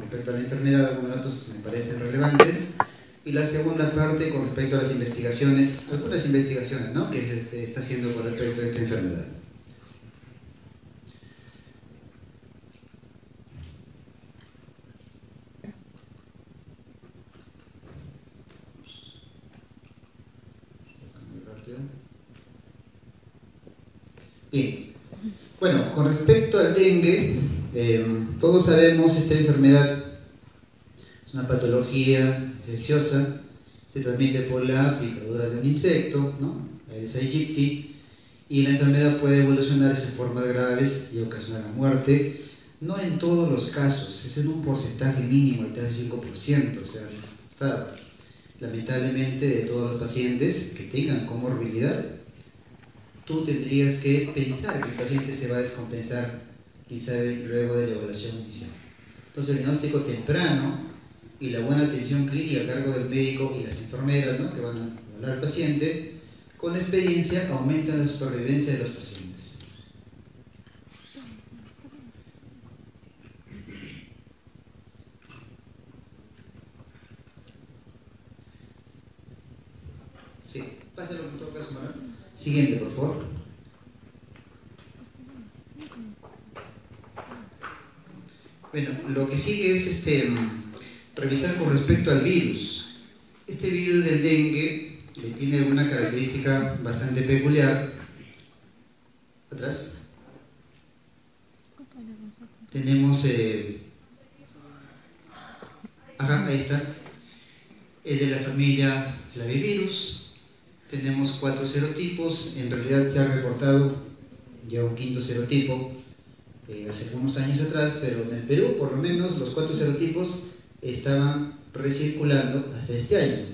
con respecto a la enfermedad, algunos datos me parecen relevantes, y la segunda parte con respecto a las investigaciones, algunas investigaciones, ¿no?, que se está haciendo con respecto a esta enfermedad. Bien, bueno, con respecto al dengue, todos sabemos esta enfermedad es una patología infecciosa, se transmite por la picadura de un insecto, ¿no?, Aedes aegypti, y la enfermedad puede evolucionar en formas graves y ocasionar la muerte, no en todos los casos, es en un porcentaje mínimo, el casi 5%, o sea, lamentablemente de todos los pacientes que tengan comorbilidad, tú tendrías que pensar que el paciente se va a descompensar, quizá luego de la evaluación inicial. Entonces, el diagnóstico temprano y la buena atención clínica a cargo del médico y las enfermeras, ¿no?, que van a evaluar al paciente, con experiencia aumentan la supervivencia de los pacientes. Sí, pásalo en todo caso, Manuel. Siguiente, por favor. Bueno, lo que sigue es revisar con respecto al virus. Este virus del dengue tiene una característica bastante peculiar. Atrás. Tenemos... ahí está. Es de la familia Flavivirus. Tenemos 4 serotipos. En realidad se ha reportado ya un quinto serotipo hace algunos años atrás, pero en el Perú por lo menos los 4 serotipos estaban recirculando hasta este año.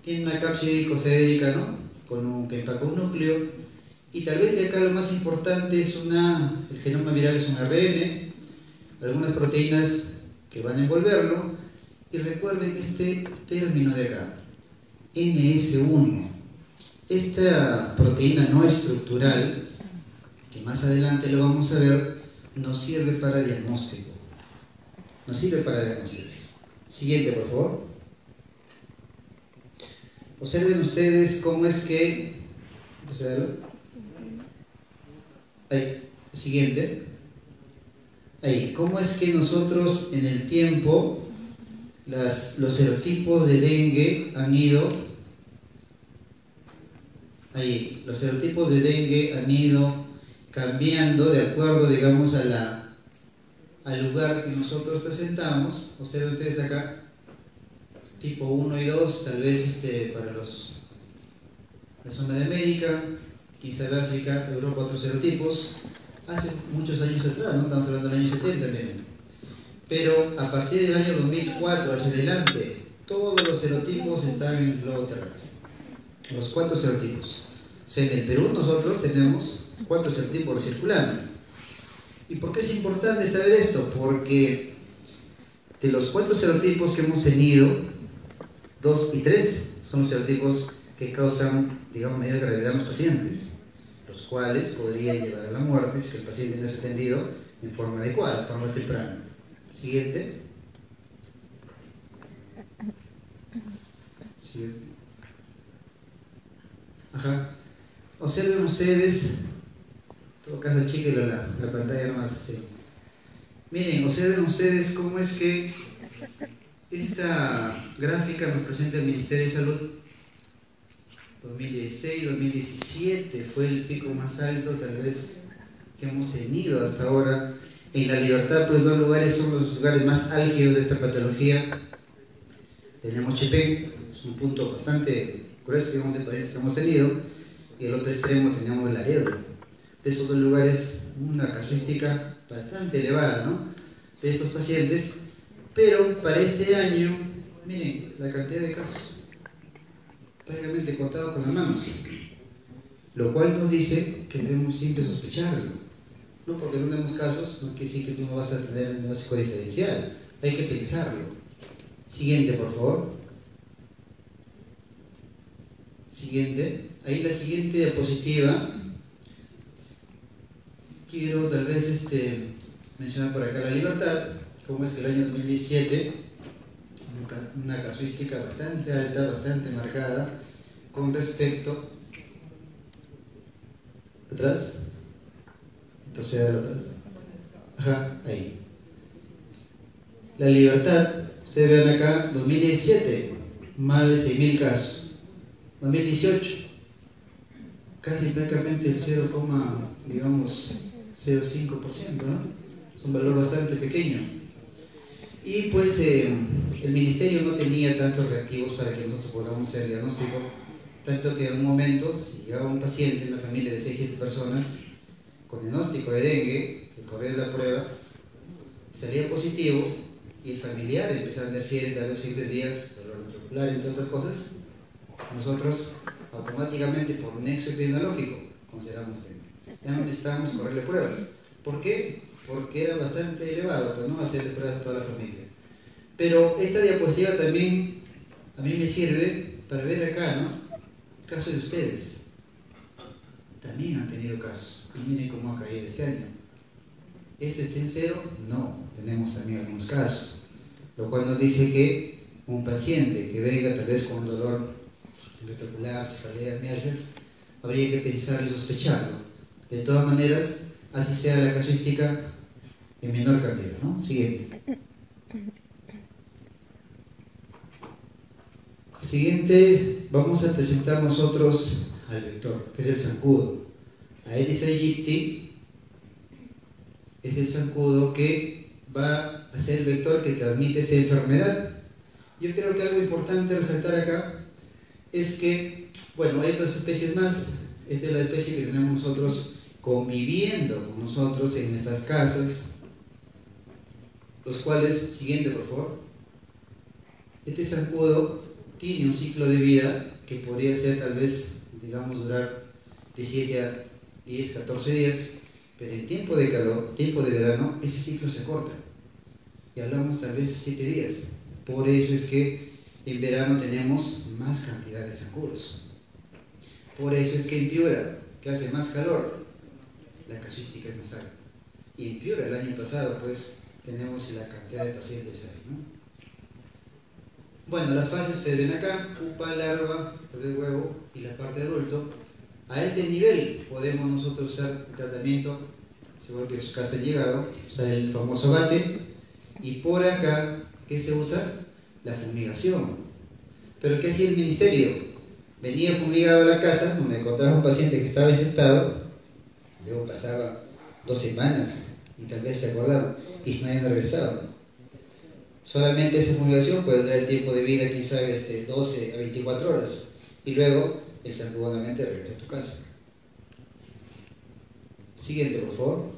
Tiene una cápside icosahédrica, ¿no?, que empaca un núcleo, y tal vez de acá lo más importante es el genoma viral es un ARN, algunas proteínas que van a envolverlo, y recuerden este término de acá, NS1. Esta proteína no estructural, que más adelante lo vamos a ver, nos sirve para diagnóstico. Nos sirve para diagnóstico. Siguiente, por favor. Observen ustedes cómo es que... Ahí, siguiente. Ahí, cómo es que nosotros en el tiempo, los serotipos de dengue han ido... Ahí, los serotipos de dengue han ido cambiando de acuerdo, digamos, al lugar que nosotros presentamos. Observen ustedes acá, tipo 1 y 2, tal vez para la zona de América, quizá de África, Europa, otros serotipos, hace muchos años atrás, ¿no?, estamos hablando del año 70, miren. Pero a partir del año 2004 hacia adelante, todos los serotipos están en el globo terráqueo, los 4 serotipos. O sea, en el Perú nosotros tenemos 4 serotipos circulando. ¿Y por qué es importante saber esto? Porque de los 4 serotipos que hemos tenido, 2 y 3 son los serotipos que causan, digamos, mayor gravedad en los pacientes, los cuales podrían llevar a la muerte si el paciente no es atendido en forma adecuada, en forma temprana. Siguiente. Siguiente. Observen ustedes, en todo caso chíquenlo la pantalla nomás, sí. Miren, observen ustedes cómo es que esta gráfica nos presenta el Ministerio de Salud. 2016, 2017 fue el pico más alto tal vez que hemos tenido hasta ahora. En La Libertad, pues 2 lugares son los lugares más álgidos de esta patología. Tenemos Chepén, es un punto bastante grueso, digamos, de pacientes que hemos tenido, y el otro extremo tenemos Laredo. De esos 2 lugares, una casuística bastante elevada, ¿no?, de estos pacientes, pero para este año, miren la cantidad de casos, prácticamente contado con las manos, lo cual nos dice que debemos siempre sospecharlo. No porque no tenemos casos, no quiere decir que tú no vas a tener un diagnóstico diferencial, hay que pensarlo. Siguiente, por favor. Siguiente. Ahí la siguiente diapositiva. Quiero tal vez mencionar por acá La Libertad. cómo es que el año 2017, una casuística bastante alta, bastante marcada, con respecto... ¿Atrás? Entonces, atrás. Ajá, ahí. La Libertad, ustedes vean acá, 2017, más de 6.000 casos. 2018, casi prácticamente el 0,05%, ¿no? Es un valor bastante pequeño. Y pues el ministerio no tenía tantos reactivos para que nosotros podamos hacer el diagnóstico, tanto que en un momento, si llegaba un paciente, una familia de 6-7 personas, con diagnóstico de dengue, que corría la prueba, salía positivo, y el familiar empezaba a dar fiebre a los siguientes días, dolor ventricular, entre otras cosas, nosotros automáticamente por un nexo epidemiológico consideramos dengue. Ya no necesitábamos correrle pruebas. ¿Por qué? Porque era bastante elevado, pues no hacerle pruebas a toda la familia. Pero esta diapositiva también a mí me sirve para ver acá, ¿no? El caso de ustedes. También han tenido casos. Y miren cómo ha caído este año. ¿Esto está en cero? No, tenemos también algunos casos. Lo cual nos dice que un paciente que venga tal vez con dolor ventricular, cefalea, mialgias, habría que pensar y sospecharlo. De todas maneras, así sea la casuística en menor cantidad, ¿no? Siguiente. Siguiente, vamos a presentar nosotros al vector, que es el zancudo. Aedes aegypti es el zancudo que va a ser el vector que transmite esta enfermedad. Yo creo que algo importante resaltar acá es que, bueno, hay otras especies más. Esta es la especie que tenemos nosotros conviviendo con nosotros en nuestras casas, los cuales, siguiente por favor, este zancudo tiene un ciclo de vida que podría ser tal vez, digamos, durar de 7 a 10, 14 días, pero en tiempo de calor, tiempo de verano, ese ciclo se acorta y hablamos tal vez 7 días. Por eso es que en verano tenemos más cantidad de zancudos. Por eso es que en Piura, que hace más calor, la casuística es más alta. Y en Piura el año pasado, pues, tenemos la cantidad de pacientes ahí, ¿no? Bueno, las fases ustedes ven acá, pupa, larva, bebé huevo y la parte adulto. A este nivel podemos nosotros usar el tratamiento, seguro que a sus casas han llegado, usar el famoso bate. Y por acá, ¿qué se usa? La fumigación. ¿Pero qué hacía el ministerio? Venía fumigado a la casa, donde encontraba un paciente que estaba infectado, luego pasaba 2 semanas y tal vez se acordaba, y no habían regresado. Solamente esa fumigación puede durar el tiempo de vida, quién sabe, 12 a 24 horas, y luego el zancudo nuevamente regresa a tu casa. Siguiente, por favor.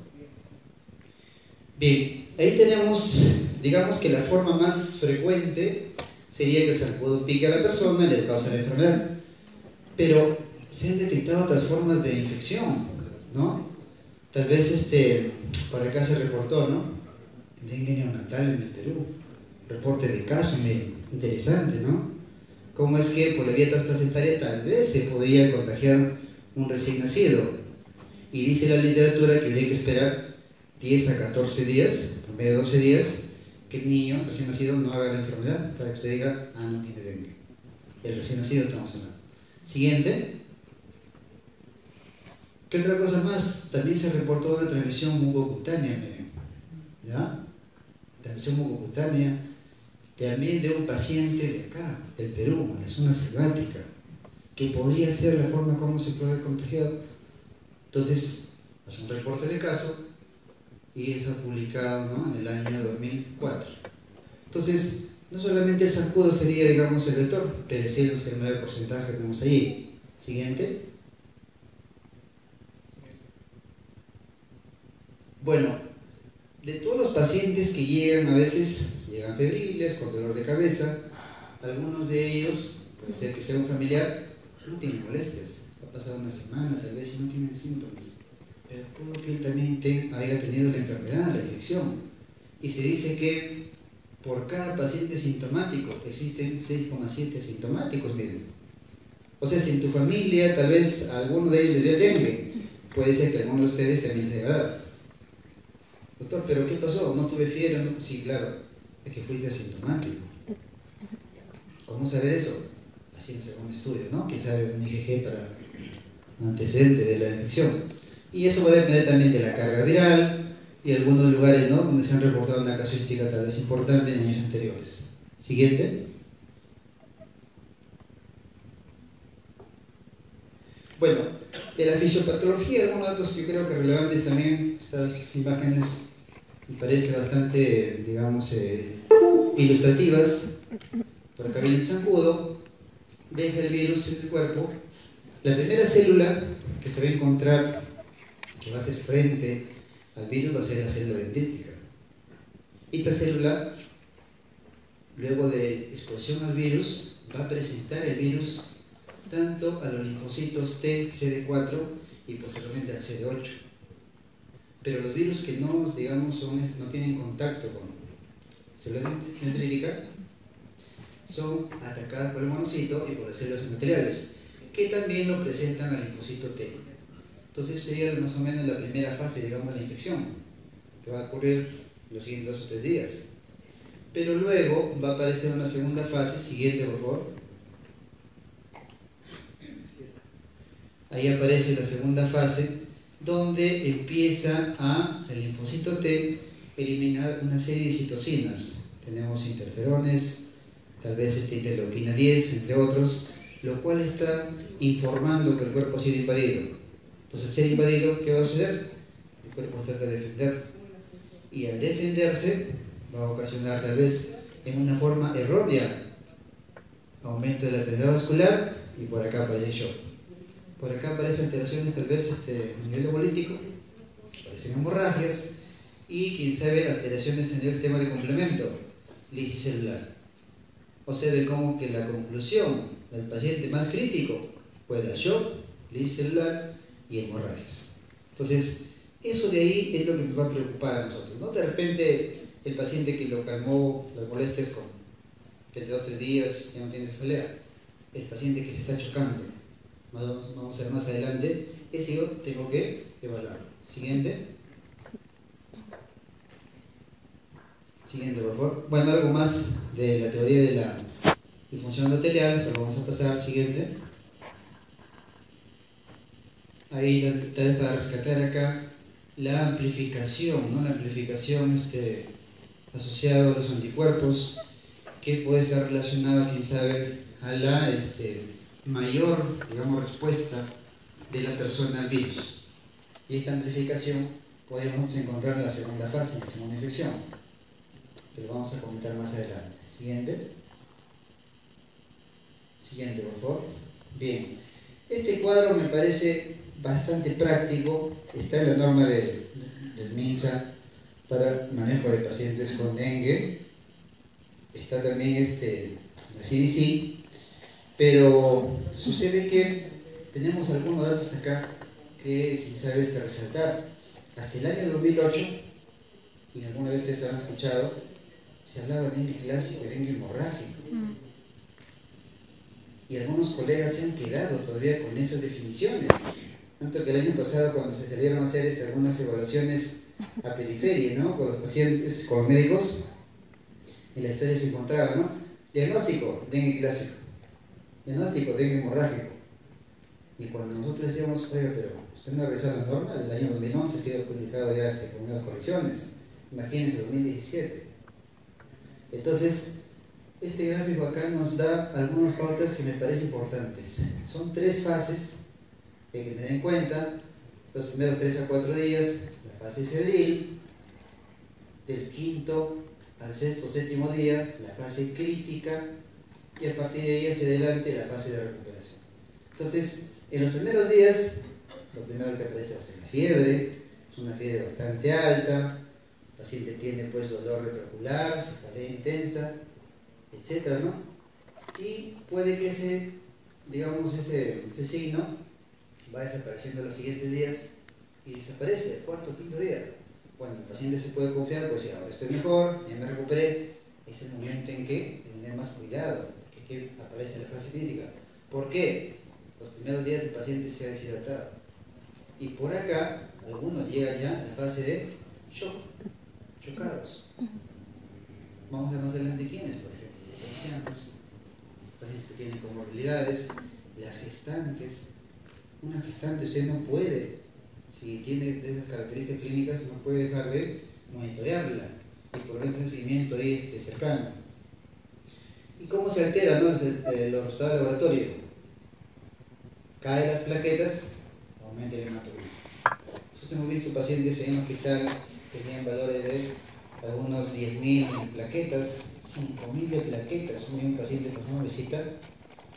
Bien, ahí tenemos, digamos que la forma más frecuente sería que el zancudo pique a la persona y le causa la enfermedad. Pero se han detectado otras formas de infección, ¿no? Tal vez por acá se reportó, ¿no? Dengue neonatal en el Perú. Reporte de caso, miren, interesante, ¿no? ¿Cómo es que por la vía transplacentaria tal vez se podría contagiar un recién nacido? Y dice la literatura que habría que esperar 10 a 14 días, por medio de 12 días, que el niño recién nacido no haga la enfermedad, para que usted diga, ah, no tiene dengue. El recién nacido estamos hablando. Siguiente. ¿Qué otra cosa más? También se reportó una transmisión mucocutánea, miren. ¿Ya? Transmisión mucocutánea también de un paciente de acá, del Perú, en la zona selvática, que podría ser la forma como se puede haber contagiado. Entonces, hace un reporte de caso y está publicado, ¿no?, en el año 2004. Entonces, no solamente el zancudo sería, digamos, el vector, pero sí el mayor porcentaje que tenemos allí. Siguiente. Bueno, de todos los pacientes que llegan, a veces llegan febriles, con dolor de cabeza, algunos de ellos, puede ser que sea un familiar, no tienen molestias, ha pasado una semana tal vez y no tienen síntomas, pero puede que él también haya tenido la enfermedad, la infección, y se dice que por cada paciente sintomático existen 6,7 asintomáticos, miren. O sea, si en tu familia tal vez a alguno de ellos les dio dengue, puede ser que alguno de ustedes también les haya dado. Doctor, ¿pero qué pasó? ¿No tuve fiebre? ¿No? Sí, claro, es que fuiste asintomático. ¿Cómo saber eso? Haciéndose un estudio, ¿no? Que sabe un IgG para un antecedente de la infección. Y eso va a depender también de la carga viral y algunos lugares, ¿no?, donde se han reportado una casuística tal vez importante en años anteriores. Siguiente. Bueno, de la fisiopatología, algunos datos yo creo que relevantes también. Estas imágenes me parecen bastante, digamos, ilustrativas. Por acá viene el zancudo, deja el virus en el cuerpo. La primera célula que se va a encontrar, que va a hacer frente al virus, va a ser la célula dendrítica. Esta célula, luego de exposición al virus, va a presentar el virus tanto a los linfocitos T, CD4 y posteriormente al CD8. Pero los virus que no, digamos, no tienen contacto con célula dendrítica son atacadas por el monocito y por las células epiteliales, que también lo presentan al linfocito T. Entonces sería más o menos la primera fase, digamos, de la infección, que va a ocurrir los siguientes 2 o 3 días. Pero luego va a aparecer una segunda fase. Siguiente, por favor. Ahí aparece la segunda fase, donde empieza el linfocito T eliminar una serie de citocinas. Tenemos interferones, tal vez interleuquina 10, entre otros, lo cual está informando que el cuerpo ha sido invadido. Entonces, al ser invadido, ¿qué va a suceder? El cuerpo trata de defender. Y al defenderse, va a ocasionar tal vez en una forma errónea aumento de la presión vascular, y por acá aparece shock. Por acá aparecen alteraciones tal vez a nivel hemolítico, aparecen hemorragias y, quién sabe, alteraciones en el sistema de complemento, lisis celular. Observe cómo que la conclusión del paciente más crítico puede dar shock, lisis celular y hemorragias. Entonces, eso de ahí es lo que nos va a preocupar a nosotros, ¿no? De repente, el paciente que lo calmó las molestias con 22 o 3 días, ya no tiene cefalea. El paciente que se está chocando, vamos a ver más adelante, ese yo tengo que evaluarlo. Siguiente. Siguiente, por favor. Bueno, algo más de la teoría de la disfunción endotelial, eso lo vamos a pasar. Siguiente. Ahí tal vez para rescatar acá la amplificación, ¿no? La amplificación asociada a los anticuerpos, que puede estar relacionado, quién sabe, a la mayor, digamos, respuesta de la persona al virus. Y esta amplificación podemos encontrar en la segunda fase, en la segunda infección, pero vamos a comentar más adelante. Siguiente. Siguiente, por favor. Bien, este cuadro me parece bastante práctico. Está en la norma del MINSA para manejo de pacientes con dengue. Está también la CDC, pero sucede que tenemos algunos datos acá que quizá debe resaltar. Hasta el año 2008, y alguna vez ustedes han escuchado, se hablaba de dengue clásico y dengue hemorrágico. Y algunos colegas se han quedado todavía con esas definiciones. Tanto que el año pasado, cuando se salieron a hacer algunas evaluaciones a periferia, ¿no?, con los pacientes, con los médicos, en la historia se encontraba, ¿no?, diagnóstico, dengue clásico, diagnóstico, dengue hemorrágico. Y cuando nosotros decíamos, oiga, pero usted no ha revisado la norma, el año 2011 ha sido publicado ya con unas correcciones, imagínense, 2017. Entonces, este gráfico acá nos da algunas pautas que me parecen importantes. Son 3 fases que hay que tener en cuenta: los primeros 3 a 4 días, la fase febril; del 5º al 6º o 7º día, la fase crítica; y a partir de ahí hacia adelante, la fase de recuperación. Entonces, en los primeros días, lo primero que aparece va a ser la fiebre. Es una fiebre bastante alta, el paciente tiene pues dolor retroocular, cefalea intensa, etcétera, ¿no? Y puede que ese signo va desapareciendo los siguientes días y desaparece el 4º o 5º día. Cuando el paciente se puede confiar, pues ahora estoy mejor, ya me recuperé, es el momento en que hay que tener más cuidado, que aparece la fase crítica. ¿Por qué? Los primeros días el paciente se ha deshidratado. Y por acá, algunos llegan ya a la fase de shock, chocados. Vamos a ver más adelante quiénes, por ejemplo, los ancianos, pacientes que tienen comorbilidades, las gestantes. Una gestante usted no puede, si tiene esas características clínicas, no puede dejar de monitorearla y por ese seguimiento ahí cercano. ¿Y cómo se altera, no, los resultados de laboratorio? Caen las plaquetas, aumenta el hemoglobina. Nosotros hemos visto pacientes en el hospital que tenían valores de algunos 10.000 plaquetas, 5.000 de plaquetas. Un paciente pasó una visita.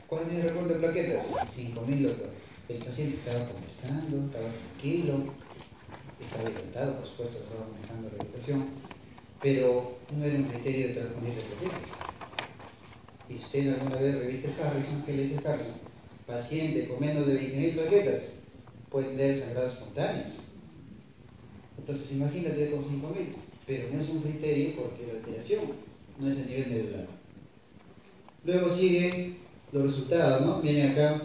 ¿Cuál es el recuento de plaquetas? 5.000, doctor. El paciente estaba conversando, estaba tranquilo, estaba hidratado, por supuesto, estaba aumentando la hidratación, pero no era un criterio de transfundir de plaquetas. Y si usted alguna vez revisa Harrison, ¿qué le dice Harrison? Paciente con menos de 20.000 plaquetas pueden tener sangrados espontáneos. Entonces imagínate con 5.000, pero no es un criterio porque la alteración no es a nivel medular. Luego sigue los resultados, ¿no? Miren acá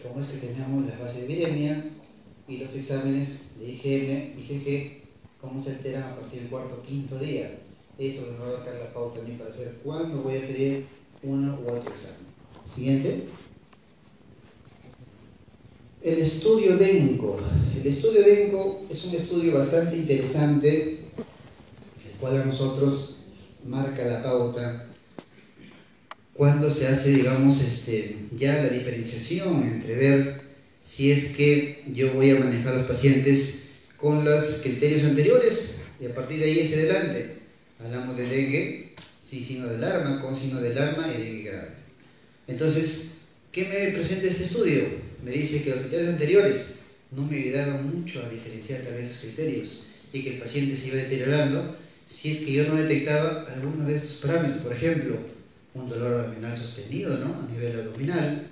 cómo es que tenemos la fase de viremia y los exámenes de IgM, IgG, cómo se alteran a partir del cuarto o quinto día. Eso nos va a marcar la pauta también para saber cuándo voy a pedir uno u otro examen. Siguiente. El estudio DENCO. El estudio DENCO es un estudio bastante interesante, el cual a nosotros marca la pauta cuando se hace, digamos, ya la diferenciación entre ver si es que yo voy a manejar a los pacientes con los criterios anteriores y a partir de ahí hacia adelante. Hablamos de dengue, sin signo de alarma, con signo de alarma y dengue grave. Entonces, ¿qué me presenta este estudio? Me dice que los criterios anteriores no me ayudaban mucho a diferenciar tal vez esos criterios y que el paciente se iba deteriorando si es que yo no detectaba alguno de estos parámetros. Por ejemplo, un dolor abdominal sostenido, ¿no? A nivel abdominal,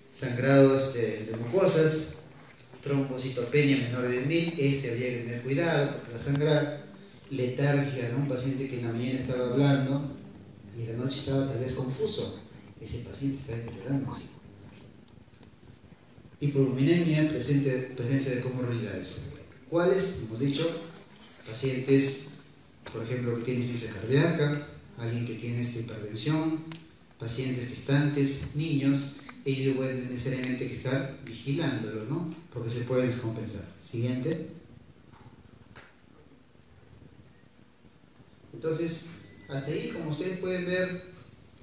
sangrado de mucosas, trombocitopenia menor de 10.000, habría que tener cuidado porque va a sangrar, letargia, ¿no? Un paciente que en la mañana estaba hablando y en la noche estaba tal vez confuso, ese paciente está deteriorándose. Hipovoluminemia, presencia de comorbilidades. ¿Cuáles? Hemos dicho, pacientes, por ejemplo, que tienen insuficiencia cardíaca, alguien que tiene hipertensión, pacientes gestantes, niños, ellos pueden necesariamente que estar vigilándolos, ¿no? Porque se pueden descompensar. Siguiente. Entonces, hasta ahí, como ustedes pueden ver,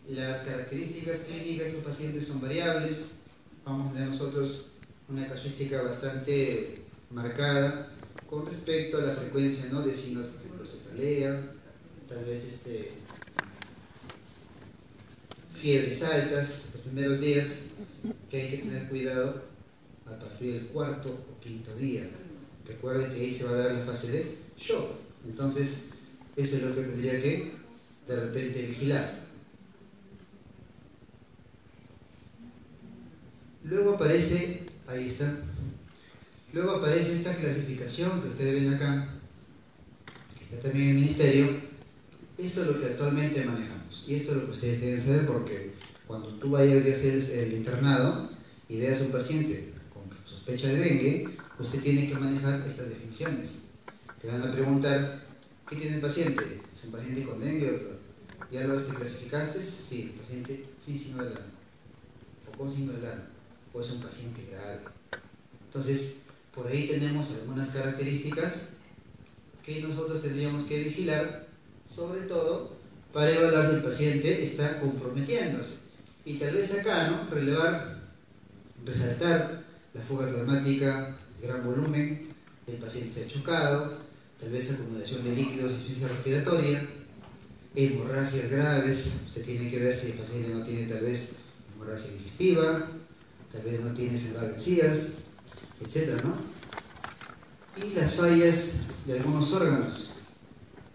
las características clínicas de estos pacientes son variables. Vamos a tener nosotros una casuística bastante marcada con respecto a la frecuencia, ¿no? De signos de microcefalea, tal vez fiebres altas los primeros días, que hay que tener cuidado a partir del cuarto o quinto día. Recuerden que ahí se va a dar la fase de shock. Entonces, eso es lo que tendría que de repente vigilar. Luego aparece, ahí está, luego aparece esta clasificación que ustedes ven acá, que está también en el ministerio. Esto es lo que actualmente manejamos y esto es lo que ustedes deben saber, porque cuando tú vayas a hacer el internado y veas a un paciente con sospecha de dengue, usted tiene que manejar estas definiciones. Te van a preguntar, ¿qué tiene el paciente? ¿Es un paciente con dengue, doctor? ¿Ya lo clasificaste? Sí, el paciente sin signo de alarma o con signo de alarma, o es un paciente grave. Entonces, por ahí tenemos algunas características que nosotros tendríamos que vigilar, sobre todo para evaluar si el paciente está comprometiéndose. Y tal vez acá, ¿no? Resaltar la fuga plasmática, gran volumen, el paciente se ha chocado, tal vez acumulación de líquidos, insuficiencia respiratoria, hemorragias graves. Usted tiene que ver si el paciente no tiene tal vez hemorragia digestiva, tal vez no tiene sangrado de encías, etc., ¿no? Y las fallas de algunos órganos,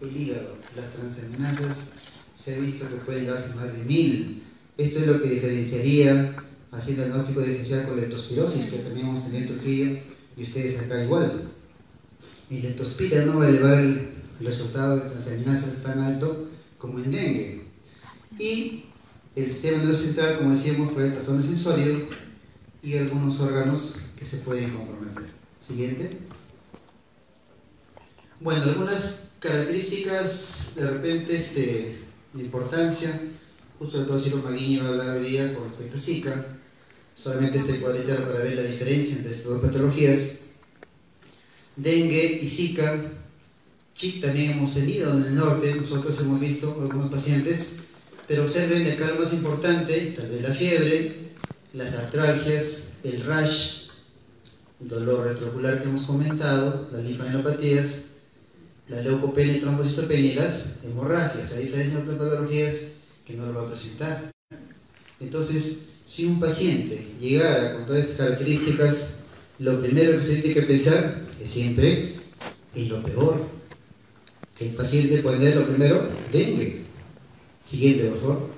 el hígado, las transaminasas, se ha visto que pueden darse más de 1000. Esto es lo que diferenciaría, haciendo el diagnóstico diferencial con leptospirosis, que también hemos tenido en Trujillo, y ustedes acá igual. Y leptospira no va a elevar el resultado de transaminasas tan alto como en dengue. Y el sistema nervioso central, como decíamos, puede trastorno sensorio y algunos órganos que se pueden comprometer. Siguiente. Bueno, algunas características de repente de importancia. Justo el doctor Ciro Maguiño va a hablar hoy día con respecto a Zika. Solamente este cuadrito era para ver la diferencia entre estas dos patologías. Dengue y Zika. También hemos tenido en el norte, nosotros hemos visto algunos pacientes, pero observen que acá lo más importante, tal vez la fiebre, las artralgias, el rash, el dolor retroocular que hemos comentado, las linfaneuropatías, la leucopenia y trombocitopenia y las hemorragias, a diferencia de otras patologías que no lo va a presentar. Entonces, si un paciente llegara con todas estas características, lo primero que se tiene que pensar es siempre en lo peor. Que el paciente puede tener lo primero, dengue. Siguiente, por favor.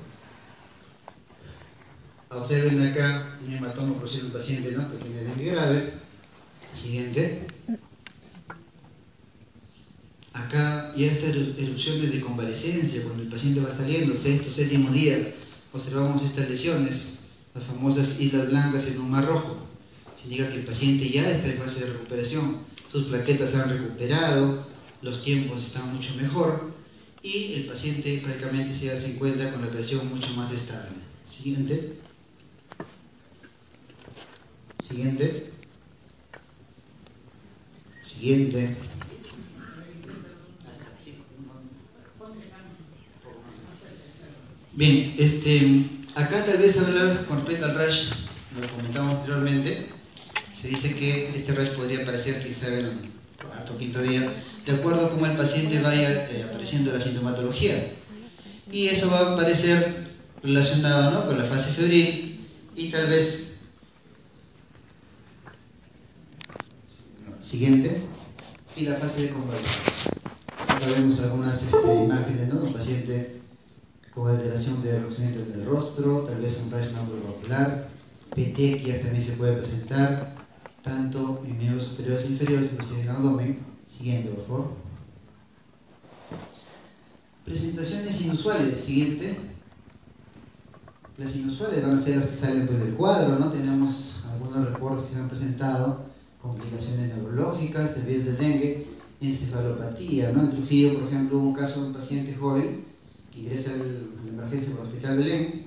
Observen acá un hematoma por ser un paciente, ¿no?, que tiene dengue grave. Siguiente. Acá ya estas erupciones de convalecencia, cuando el paciente va saliendo, sexto, séptimo día, observamos estas lesiones, las famosas islas blancas en un mar rojo. Significa que el paciente ya está en fase de recuperación, sus plaquetas se han recuperado, los tiempos están mucho mejor y el paciente prácticamente ya se encuentra con la presión mucho más estable. Siguiente. Siguiente. Siguiente. Bien, acá tal vez hablar con respecto al rash, lo comentamos anteriormente. Se dice que este rash podría aparecer, quién sabe, en el cuarto o quinto día, de acuerdo a cómo el paciente vaya apareciendo la sintomatología. Y eso va a aparecer relacionado, ¿no?, con la fase febril y tal vez... Siguiente. Y la fase de convalecencia. Acá vemos algunas imágenes, ¿no?, de un paciente con alteración de reconocimiento del rostro, tal vez un rash ocular, petequias también se puede presentar, tanto en miembros superiores e inferiores, inclusive en el abdomen. Siguiente, por favor. Presentaciones inusuales. Siguiente. Las inusuales van a ser las que salen pues del cuadro, ¿no? Tenemos algunos reportes que se han presentado, complicaciones neurológicas, el virus del dengue, encefalopatía, ¿no? En Trujillo, por ejemplo, hubo un caso de un paciente joven que ingresa a la emergencia por el Hospital Belén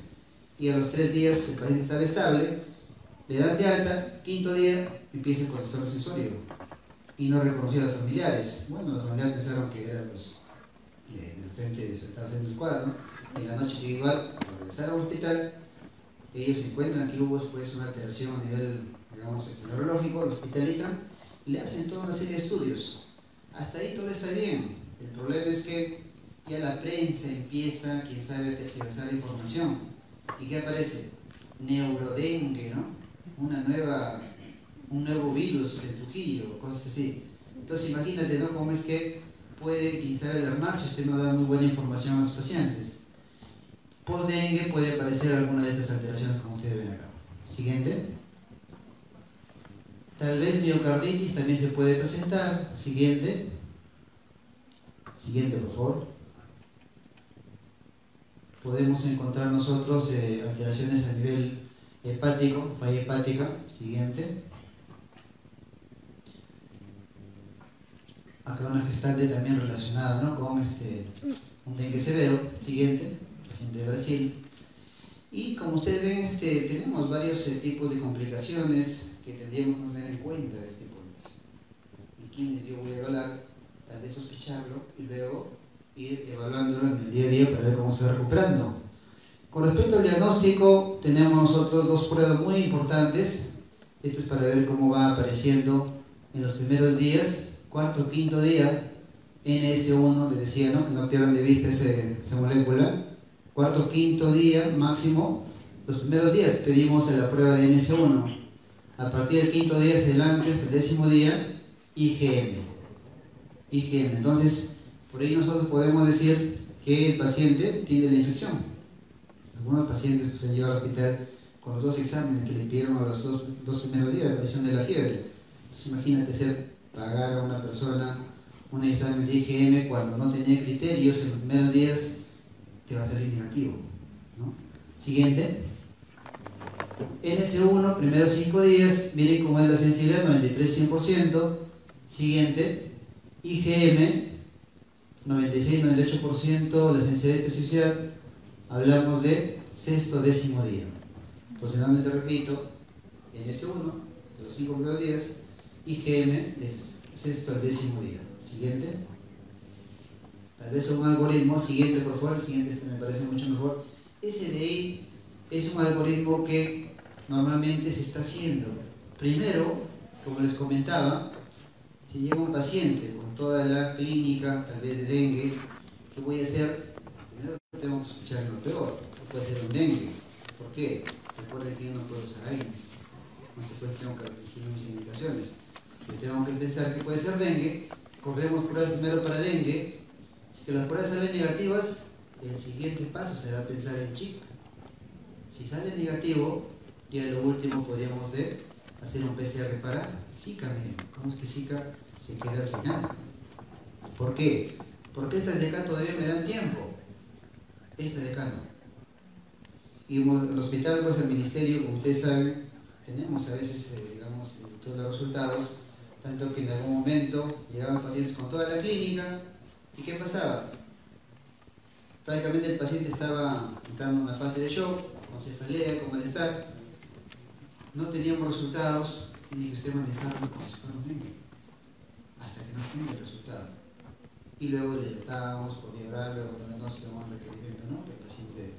y a los 3 días el paciente estaba estable, le dan de alta, quinto día empieza con trastorno sensorio y no reconocía a los familiares. Bueno, los familiares pensaron que era, pues, de repente se estaba haciendo el cuadro, ¿no? En la noche sigue igual, al regresar al hospital, ellos se encuentran que hubo después una alteración a nivel, digamos, neurológico, lo hospitalizan, le hacen toda una serie de estudios. Hasta ahí todo está bien. El problema es que ya la prensa empieza, quién sabe, a tergiversar la información. ¿Y qué aparece? Neurodengue, ¿no? Un nuevo virus en Trujillo, cosas así. Entonces imagínate, ¿no?, cómo es que puede quizá alarmar si usted no da muy buena información a los pacientes. Post-dengue puede aparecer alguna de estas alteraciones como ustedes ven acá. Siguiente. Tal vez miocarditis también se puede presentar. Siguiente. Siguiente, por favor. Podemos encontrar nosotros alteraciones a nivel hepático, falla hepática. Siguiente. Acá una gestante también relacionada, ¿no?, con un dengue severo. Siguiente, paciente de Brasil. Y como ustedes ven, tenemos varios tipos de complicaciones que tendríamos que tener en cuenta de este tipo de pacientes. Y quienes yo voy a hablar, tal vez sospecharlo y luego ir evaluándolo en el día a día para ver cómo se va recuperando. Con respecto al diagnóstico, tenemos nosotros 2 pruebas muy importantes. Esto es para ver cómo va apareciendo en los primeros días. Cuarto, quinto día, NS1, les decía, ¿no?, que no pierdan de vista esa molécula. Cuarto, quinto día máximo, los primeros días pedimos la prueba de NS1. A partir del quinto día hacia adelante, hasta el 10º día, IgM. Entonces, por ahí nosotros podemos decir que el paciente tiene la infección. Algunos pacientes pues, han llegado al hospital con los 2 exámenes que le pidieron a los dos primeros días de aparición de la fiebre. Entonces, imagínate pagar a una persona un examen de IgM cuando no tenía criterios en los primeros días, te va a salir negativo, ¿no? Siguiente. NS1, primeros 5 días, miren cómo es la sensibilidad, 93-100%. Siguiente. IgM, 96-98% la sensibilidad y especificidad, hablamos de sexto décimo día. Entonces, nuevamente repito, NS1, de los 5 primeros días, IgM, del sexto al décimo día. Siguiente. Tal vez un algoritmo, siguiente por favor, el siguiente me parece mucho mejor. SDI es un algoritmo que normalmente se está haciendo. Primero, como les comentaba, si llega un paciente con toda la clínica, tal vez de dengue, ¿qué voy a hacer? Primero tengo que escuchar lo peor, que puede ser un dengue. ¿Por qué? Recuerden que yo no puedo usar AINES. Después tengo que restringir mis indicaciones. Yo tengo que pensar que puede ser dengue, corremos pruebas primero para dengue. Si las pruebas salen negativas, el siguiente paso será pensar en chip. Si sale negativo, ya lo último podríamos hacer un PCR para Zika. Miren, ¿cómo es que Zika se queda al final? ¿Por qué? Porque estas de acá todavía me dan tiempo. Esta de acá no. Y el hospital, pues el ministerio, como ustedes saben, tenemos a veces, digamos, todos los resultados, tanto que en algún momento llegaban pacientes con toda la clínica. ¿Y qué pasaba? Prácticamente el paciente estaba entrando en una fase de shock, con cefalea, con malestar. No teníamos resultados, tiene que usted manejarlo como si fuera un dengue, hasta que no tenga el resultado. Y luego le tratábamos por vibrar, luego también nos hacemos un requerimiento, ¿no?, que el paciente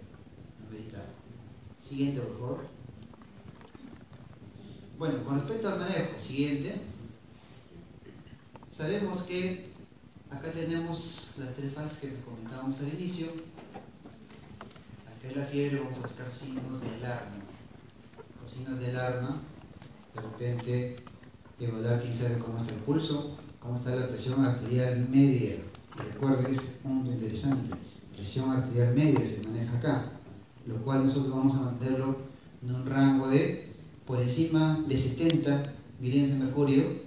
ameritaba. Siguiente, por favor. Bueno, con respecto al manejo, siguiente. Sabemos que acá tenemos las 3 fases que comentábamos al inicio. Acá en la fiebre vamos a buscar signos de alarma. Los signos de alarma, de repente, evaluar quién sabe cómo está el pulso, cómo está la presión arterial media. Recuerden este punto interesante. Presión arterial media se maneja acá, lo cual nosotros vamos a mantenerlo en un rango de por encima de 70 milímetros de mercurio.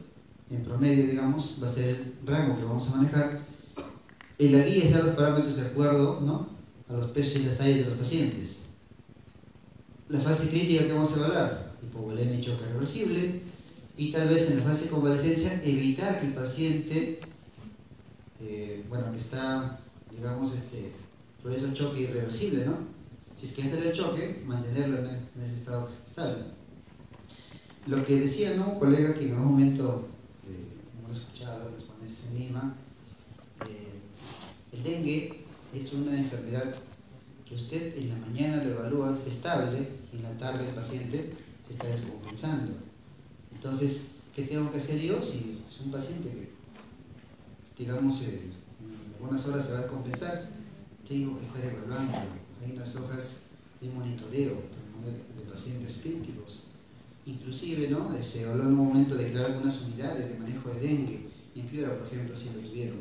En promedio, digamos, va a ser el rango que vamos a manejar. En la guía están los parámetros de acuerdo, ¿no?, a los pesos y las tallas de los pacientes. La fase crítica que vamos a evaluar, hipovolemia y choque reversible, y tal vez en la fase de convalescencia evitar que el paciente, que está, digamos, por eso el choque irreversible, ¿no? Si es que hacer el choque, mantenerlo en ese estado estable. Lo que decía, ¿no?, un colega que en algún momento hemos escuchado las ponencias en Lima, el dengue es una enfermedad que usted en la mañana lo evalúa, está estable, y en la tarde el paciente se está descompensando. Entonces, ¿qué tengo que hacer yo? Si es un paciente que, digamos, en algunas horas se va a descompensar, tengo que estar evaluando. Hay unas hojas de monitoreo de pacientes críticos. Inclusive, ¿no?, se evaluó en un momento de crear algunas unidades de manejo de dengue. En Piura, por ejemplo, si lo tuvieron,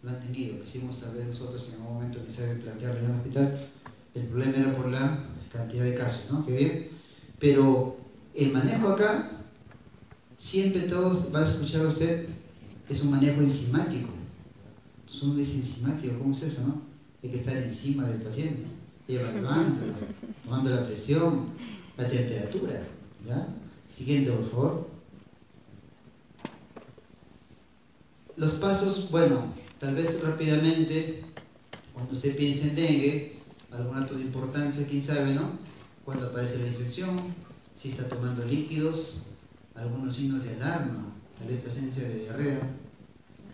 lo han tenido. Quisimos tal vez nosotros en algún momento quizás plantearlo en el hospital. El problema era por la cantidad de casos, ¿no?, que bien. Pero el manejo acá, siempre todos van a escuchar a usted, es un manejo enzimático. Entonces uno dice enzimático, ¿cómo es eso, no? Hay que estar encima del paciente, evaluándolo, tomando la presión, la temperatura, ¿ya? Siguiente, por favor. Los pasos, bueno, tal vez rápidamente, cuando usted piensa en dengue, algún dato de importancia, quién sabe, ¿no? Cuando aparece la infección, si está tomando líquidos, algunos signos de alarma, tal vez presencia de diarrea.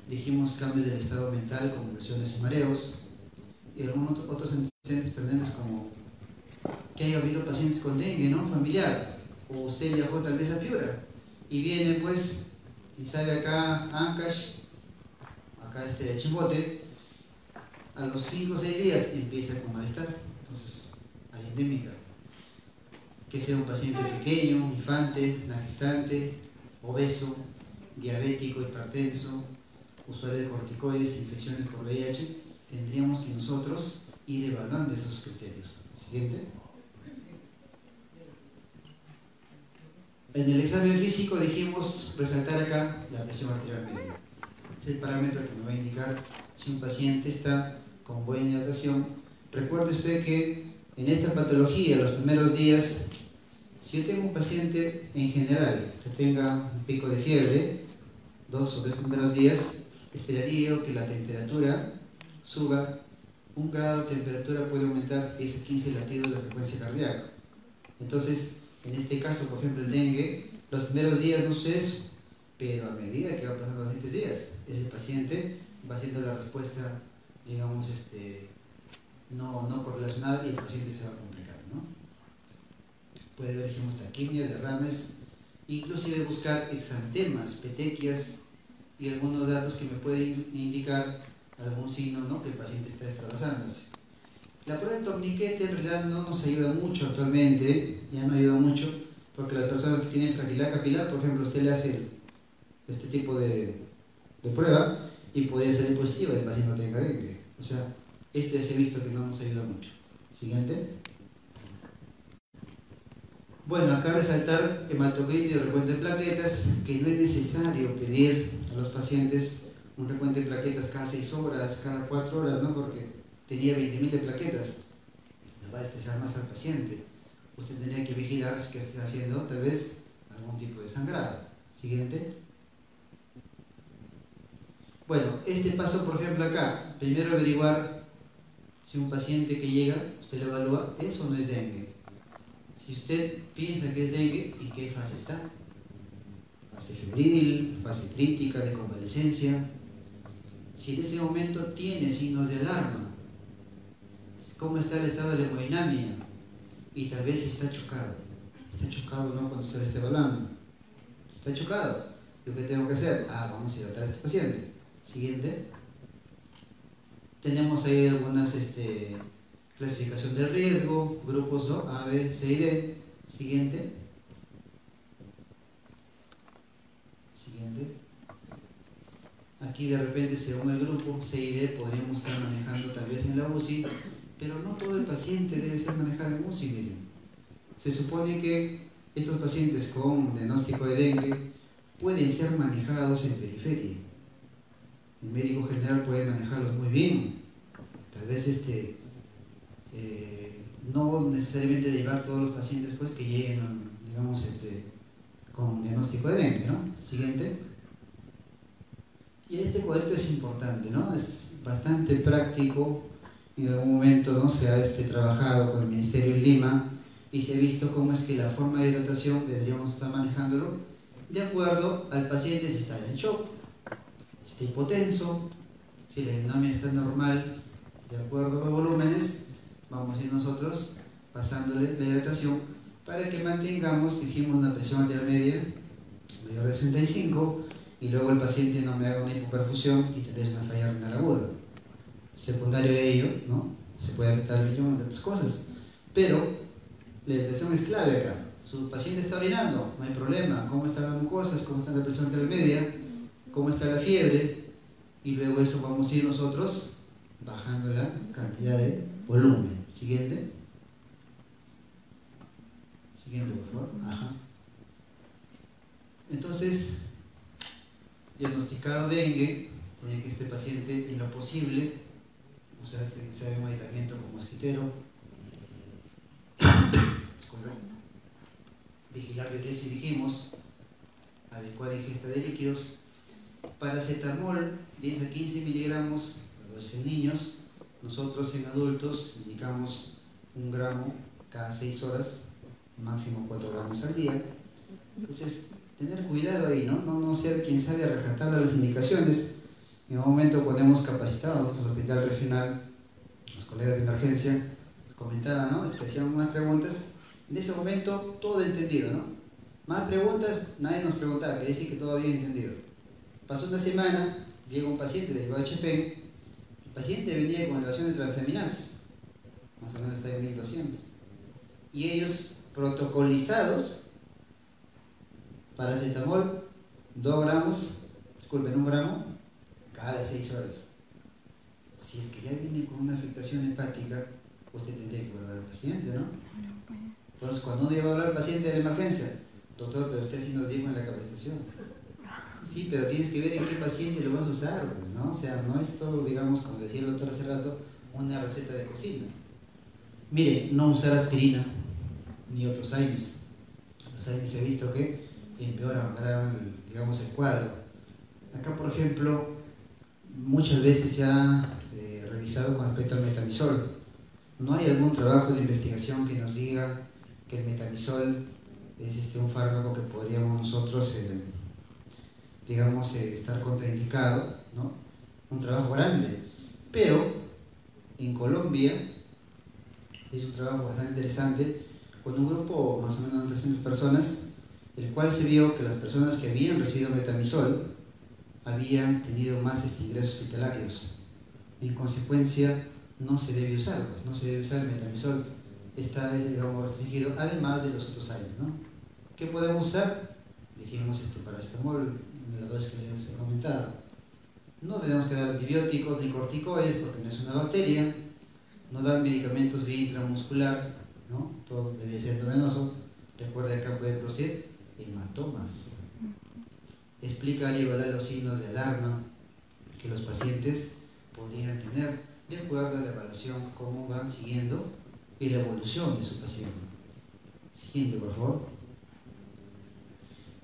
Dijimos cambios del estado mental, convulsiones y mareos, y algunos otros antecedentes pertinentes como que haya habido pacientes con dengue, ¿no?, familiar, o usted viajó tal vez a Piura y viene, pues, y sabe acá Ancash, acá Chimbote, a los 5 o 6 días empieza con malestar. Entonces, hay endémica. Que sea un paciente pequeño, infante, una gestante, obeso, diabético, hipertenso, usuario de corticoides, infecciones por VIH, tendríamos que nosotros ir evaluando esos criterios. Siguiente. En el examen físico dijimos resaltar acá la presión arterial media. Es el parámetro que me va a indicar si un paciente está con buena hidratación. Recuerde usted que en esta patología, los primeros días, si yo tengo un paciente en general que tenga un pico de fiebre, 2 o 3 primeros días, esperaría yo que la temperatura suba 1 grado de temperatura, puede aumentar esos 15 latidos de frecuencia cardíaca. Entonces, en este caso, por ejemplo, el dengue, los primeros días no sucede eso, pero a medida que va pasando los siguientes días, ese paciente va haciendo la respuesta, digamos, no correlacionada y el paciente se va complicando, ¿no? Puede ver hemostaquimia, derrames, inclusive buscar exantemas, petequias y algunos datos que me pueden indicar algún signo, ¿no?, que el paciente está extravasándose. La prueba de torniquete en realidad no nos ayuda mucho actualmente, ya no ayuda mucho, porque las personas que tienen fragilidad capilar, por ejemplo, usted le hace este tipo de prueba y podría salir positiva el paciente no tenga dengue. O sea, esto ya se ha visto que no nos ayuda mucho. Siguiente. Bueno, acá resaltar hematocrit y recuento de plaquetas, que no es necesario pedir a los pacientes un recuento de plaquetas cada 6 horas, cada 4 horas, ¿no? Porque tenía 20.000 de plaquetas, le va a estresar más al paciente. Usted tendría que vigilar que esté haciendo tal vez algún tipo de sangrado. Siguiente. Bueno, este paso, por ejemplo, acá, primero averiguar si un paciente que llega, usted lo evalúa, ¿es o no es dengue? Si usted piensa que es dengue, ¿en qué fase está? Fase febril, fase crítica, de convalescencia. Si en ese momento tiene signos de alarma, ¿cómo está el estado de la hemodinamia? Y tal vez está chocado. Está chocado, ¿no?, cuando usted esté evaluando. Está chocado. ¿Yo qué tengo que hacer? Vamos a hidratar a este paciente. Siguiente. Tenemos ahí algunas clasificación de riesgo, grupos, ¿no?, A, B, C y D. Siguiente. Siguiente. Aquí de repente, según el grupo C y D, podríamos estar manejando tal vez en la UCI, pero no todo el paciente debe ser manejado en UCI, miren. Se supone que estos pacientes con diagnóstico de dengue pueden ser manejados en periferia. El médico general puede manejarlos muy bien. Tal vez no necesariamente llevar todos los pacientes pues, que lleguen, digamos, con diagnóstico de dengue, ¿no? Siguiente. Y este cuadrito es importante, ¿no? Es bastante práctico. En algún momento, ¿no?, se ha trabajado con el Ministerio en Lima y se ha visto cómo es que la forma de hidratación deberíamos estar manejándolo de acuerdo al paciente, si está en shock, si está hipotenso, si la hemodinamia está normal, de acuerdo a los volúmenes, vamos a ir nosotros pasándole la hidratación para que mantengamos, dijimos, una presión arterial media mayor de 65 y luego el paciente no me haga una hipoperfusión y tal vez una falla renal aguda. Secundario a ello, ¿no?, se puede afectar el riñón de otras cosas, pero la hidratación es clave acá. Su paciente está orinando, no hay problema. ¿Cómo están las mucosas? ¿Cómo está la presión arterial media? ¿Cómo está la fiebre? Y luego eso vamos a ir nosotros bajando la cantidad de volumen. Siguiente. Siguiente, por favor. Ajá. Entonces, diagnosticado dengue, tiene que este paciente, en lo posible, usar un aislamiento con mosquitero, vigilar diuresis, dijimos, adecuada ingesta de líquidos, paracetamol 10 a 15 miligramos, en niños. Nosotros en adultos indicamos 1 gramo cada 6 horas, máximo 4 gramos al día. Entonces, tener cuidado ahí, no ser quien sabe a rajatabla las indicaciones. En un momento cuando hemos capacitado nosotros al hospital regional, los colegas de emergencia nos comentaban, ¿no?, hacían unas preguntas. En ese momento todo entendido, ¿no? Más preguntas, nadie nos preguntaba, quería decir que todo había entendido. Pasó una semana, llega un paciente del HP, el paciente venía con elevación de transaminasas, más o menos está en 1200. Y ellos, protocolizados, paracetamol, 2 gramos, disculpen, 1 gramo, cada 6 horas. Si es que ya viene con una afectación hepática, usted tendría que evaluar al paciente, ¿no? Entonces, cuando uno lleva a hablar al paciente de la emergencia, doctor, pero usted sí nos dijo en la capacitación. Sí, pero tienes que ver en qué paciente lo vas a usar, pues, ¿no? O sea, no es todo, digamos, como decía el doctor hace rato, una receta de cocina. Mire, no usar aspirina ni otros AINES. Los AINES se ha visto que empeoran, digamos, el cuadro. Acá, por ejemplo, muchas veces se ha revisado con respecto al metamizol. No hay algún trabajo de investigación que nos diga que el metamizol es un fármaco que podríamos nosotros, digamos, estar contraindicado, ¿no? Un trabajo grande. Pero en Colombia es un trabajo bastante interesante con un grupo más o menos de 300 personas, el cual se vio que las personas que habían recibido metamizol habían tenido más ingresos hospitalarios. En consecuencia, no se debe usar, pues, no se debe usar el metamizol. Está, digamos, restringido, además de los otros años, ¿no? ¿Qué podemos usar? Dijimos paracetamol, la dosis que les he comentado. No tenemos que dar antibióticos ni corticoides porque no es una bacteria. No dar medicamentos vía intramuscular, ¿no? Todo debería ser endovenoso. Recuerda que acá puede producir hematomas. Explicar y evaluar los signos de alarma que los pacientes podrían tener de acuerdo a la evaluación, cómo van siguiendo y la evolución de su paciente. Siguiente, por favor.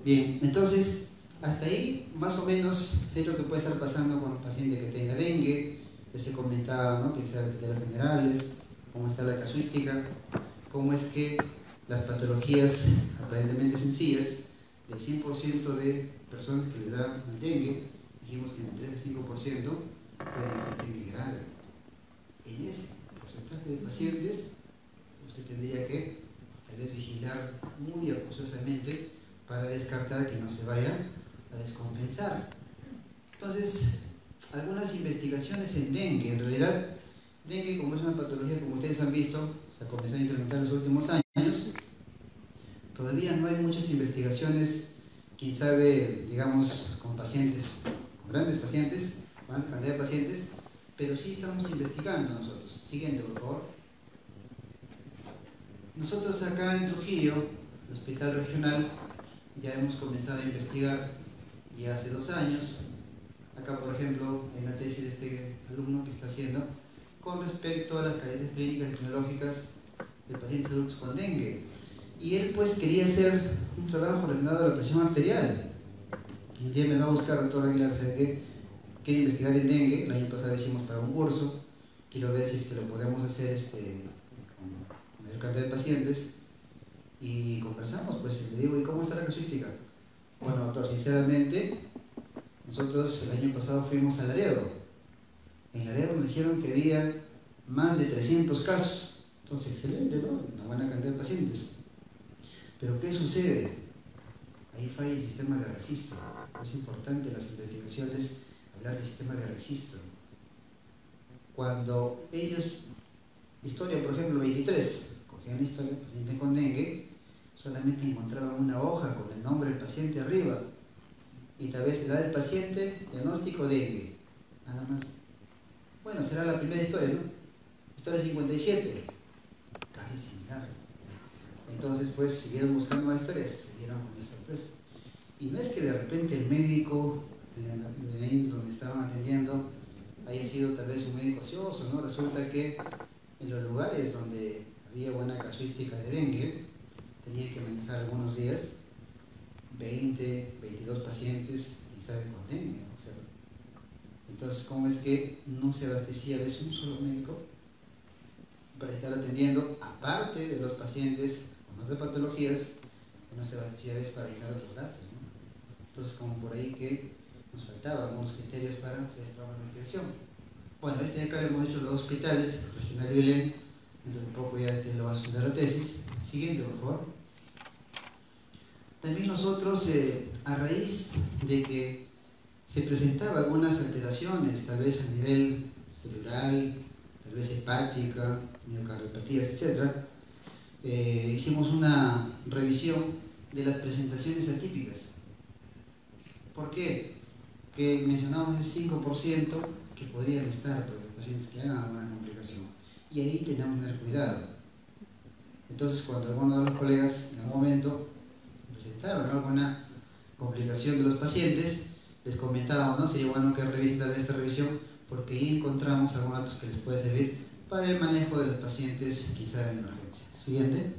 Bien, entonces, hasta ahí más o menos es lo que puede estar pasando con un paciente que tenga dengue. Ya se comentaba, ¿no?, que sea de las generales, cómo está la casuística, cómo es que las patologías aparentemente sencillas, del 100% de personas que les da dengue, dijimos que en el 3 a 5% pueden ser dengue grave. En ese porcentaje de pacientes, usted tendría que tal vez vigilar muy acuciosamente para descartar que no se vaya a descompensar. Entonces, algunas investigaciones en dengue, en realidad, dengue, como es una patología, como ustedes han visto, se ha comenzado a incrementar en los últimos años, todavía no hay muchas investigaciones, quién sabe, digamos, con pacientes, con grandes pacientes, con gran cantidad de pacientes, pero sí estamos investigando nosotros. Siguiente, por favor. Nosotros acá en Trujillo, el Hospital Regional, ya hemos comenzado a investigar ya hace 2 años. Acá, por ejemplo, en la tesis de este alumno que está haciendo con respecto a las carencias clínicas y epidemiológicas de pacientes adultos con dengue. Y él pues quería hacer un trabajo relacionado a la presión arterial. Un día me va a buscar, doctor Aguilar, ¿sabe qué? Quiero investigar en dengue. El año pasado hicimos para un curso. Quiero ver si es que lo podemos hacer con mayor cantidad de pacientes. Y conversamos, pues le digo, ¿y cómo está la casuística? Bueno, doctor, sinceramente, nosotros el año pasado fuimos a Laredo. En Laredo nos dijeron que había más de 300 casos. Entonces, excelente, ¿no? Una buena cantidad de pacientes. Pero ¿qué sucede? Ahí falla el sistema de registro. Es importante en las investigaciones hablar de sistema de registro. Cuando ellos, historia por ejemplo 23, cogían la historia del paciente con dengue, solamente encontraban una hoja con el nombre del paciente arriba y tal vez edad del paciente, diagnóstico dengue, nada más. Bueno, será la primera historia, ¿no? Historia 57, casi similar. Entonces, pues, siguieron buscando más historias, se dieron con esa sorpresa. Y no es que de repente el médico, donde estaban atendiendo, haya sido tal vez un médico ocioso, ¿no? Resulta que en los lugares donde había buena casuística de dengue, tenía que manejar algunos días 20, 22 pacientes, y sabe, con dengue, ¿no? O sea, entonces, ¿cómo es que no se abastecía a veces un solo médico para estar atendiendo, aparte de los pacientes con otras patologías, no se abastecía a veces para llegar a otros datos, ¿no? Entonces, como por ahí que nos faltaban algunos criterios para hacer esta investigación. Bueno, de acá lo hemos hecho los hospitales, Regional y Belén, dentro de poco ya lo va a estudiar la tesis. Siguiente, por favor. También nosotros, a raíz de que se presentaban algunas alteraciones, tal vez a nivel cerebral, tal vez hepática, miocardiopatías, etc., hicimos una revisión de las presentaciones atípicas. ¿Por qué? Que mencionamos ese 5% que podrían estar, pues, los pacientes que hagan alguna complicación. Y ahí tenemos que tener cuidado. Entonces, cuando alguno de los colegas en algún momento presentaron alguna complicación de los pacientes, les comentábamos, ¿no? Sería bueno que revisen tal vez esta revisión, porque ahí encontramos algunos datos que les puede servir para el manejo de los pacientes, quizá en emergencia. Siguiente.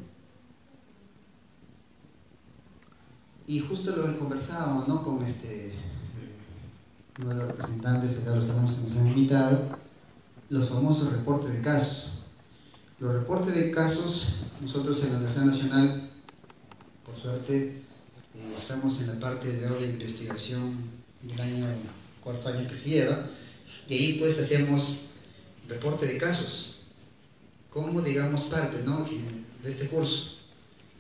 Y justo lo que conversábamos, ¿no?, con uno de los representantes, acá los tenemos que nos han invitado, los famosos reportes de casos. Los reportes de casos, nosotros en la Universidad Nacional, por suerte, estamos en la parte de ahora de investigación del año, cuarto año que se lleva, y ahí pues hacemos reporte de casos, como digamos parte, ¿no?, de este curso.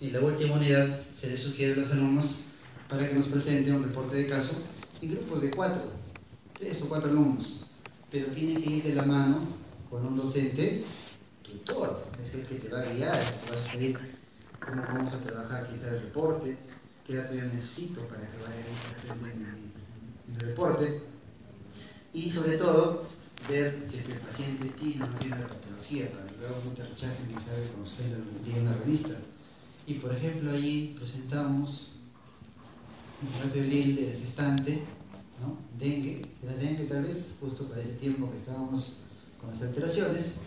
En la última unidad se les sugiere a los alumnos para que nos presenten un reporte de caso en grupos de 3 o 4 alumnos, pero tiene que ir de la mano con un docente tutor, es el que te va a guiar, te va a sugerir cómo vamos a trabajar quizá el reporte, qué datos yo necesito para que vaya en el reporte, y sobre todo ver si es que el paciente tiene o no tiene la patología, para que luego no te rechacen y saber conocer en una revista. Y por ejemplo allí presentamos una febril del gestante, ¿no?, dengue, será dengue tal vez, justo para ese tiempo que estábamos con las alteraciones,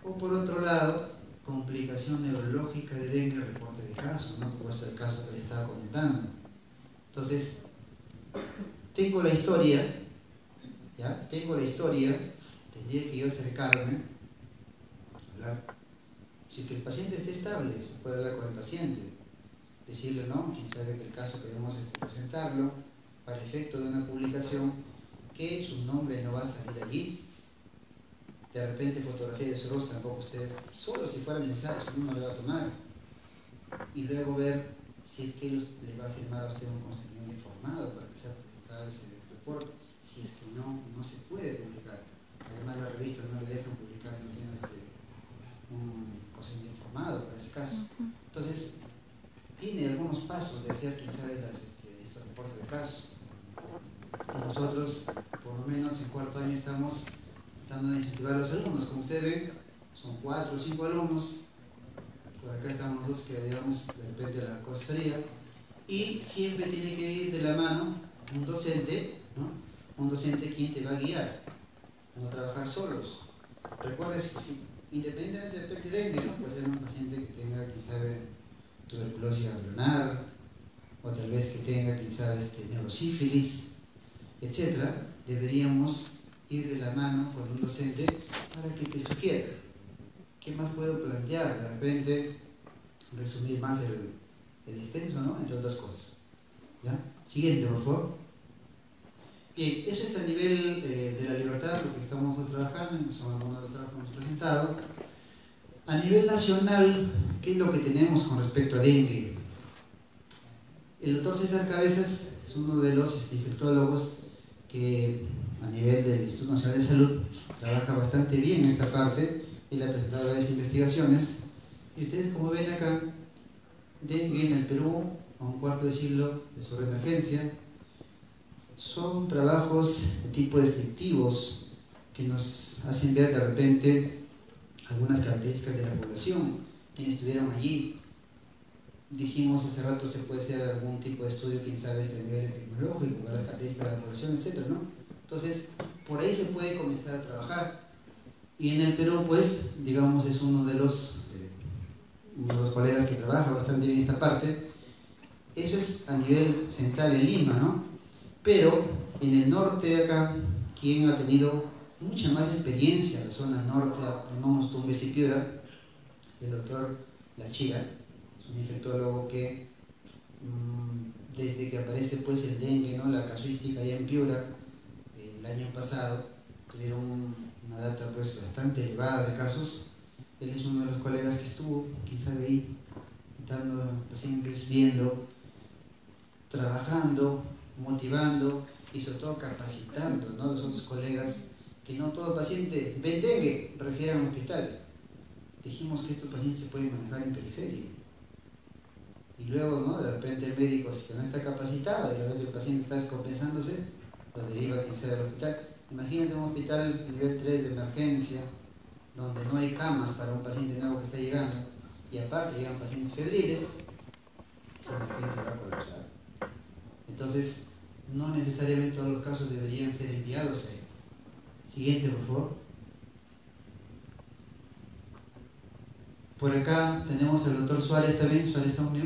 o por otro lado, complicación neurológica de dengue, reporte de casos, ¿no?, como es el caso que le estaba comentando. Entonces, tengo la historia, ¿ya? Tengo la historia, tendría que yo acercarme, hablar. Si que el paciente esté estable, se puede hablar con el paciente, decirle, no, quién sabe que el caso queremos presentarlo para efecto de una publicación, que su nombre no va a salir allí. De repente fotografía de su rostro tampoco usted, solo si fuera necesario, si no le va a tomar. Y luego ver si es que le va a firmar a usted un consentimiento informado para que sea publicado ese reporte. Si es que no se puede publicar. Además las revistas no le dejan publicar si no tiene un consentimiento informado para ese caso. Entonces, tiene algunos pasos de hacer, quién sabe, estos reportes de casos. Y nosotros, por lo menos en cuarto año, estamos tratando de incentivar a los alumnos. Como ustedes ven, son 4 o 5 alumnos. Por acá estamos nosotros que digamos de repente a la consejería. Y siempre tiene que ir de la mano un docente, ¿no?, un docente quien te va a guiar, no trabajar solos. Recuerda que independientemente del dengue, ¿no?, puede ser un paciente que tenga, quien sabe, tuberculosis alveolar, o tal vez que tenga, quien sabe, neurosífilis, etc. Deberíamos ir de la mano con un docente para que te sugiera qué más puedo plantear, de repente resumir más el extenso, ¿no?, entre otras cosas. ¿Ya? Siguiente, por favor. Bien, eso es a nivel de la libertad, lo que estamos trabajando, son algunos de los trabajos que hemos presentado. A nivel nacional, ¿qué es lo que tenemos con respecto a dengue? El doctor César Cabezas es uno de los infectólogos que a nivel del Instituto Nacional de Salud trabaja bastante bien en esta parte. Él ha presentado varias investigaciones y ustedes, como ven acá, dengue en el Perú a un cuarto de siglo de sobreemergencia. Son trabajos de tipo descriptivos que nos hacen ver de repente algunas características de la población, quienes estuvieron allí. Dijimos hace rato, se puede hacer algún tipo de estudio, quién sabe, a nivel epidemiológico, para las características de la población, etc., ¿no? Entonces, por ahí se puede comenzar a trabajar. Y en el Perú, pues, digamos, es uno de los colegas que trabaja bastante bien esta parte. Eso es a nivel central en Lima, ¿no? Pero en el norte de acá, quien ha tenido mucha más experiencia en la zona norte, llamamos Tumbes y Piura, el doctor Lachira, es un infectólogo que desde que aparece pues el dengue, ¿no?, la casuística allá en Piura, el año pasado, tuvieron una data pues bastante elevada de casos. Él es uno de los colegas que estuvo, quién sabe, ahí, dando pacientes, viendo, trabajando, motivando y sobre todo capacitando, ¿no?, los otros colegas, que no todo paciente ven dengue refiere a un hospital. Dijimos que estos pacientes se pueden manejar en periferia. Y luego, ¿no?, de repente el médico, si no está capacitado, de repente el paciente está descompensándose, lo deriva quien sea del hospital. Imagínate un hospital nivel 3 de emergencia, donde no hay camas para un paciente nuevo que está llegando, y aparte llegan pacientes febriles, esa emergencia va a colapsar. Entonces, no necesariamente todos los casos deberían ser enviados ahí. Siguiente, por favor. Por acá tenemos al doctor Suárez también, Suárez Omnio.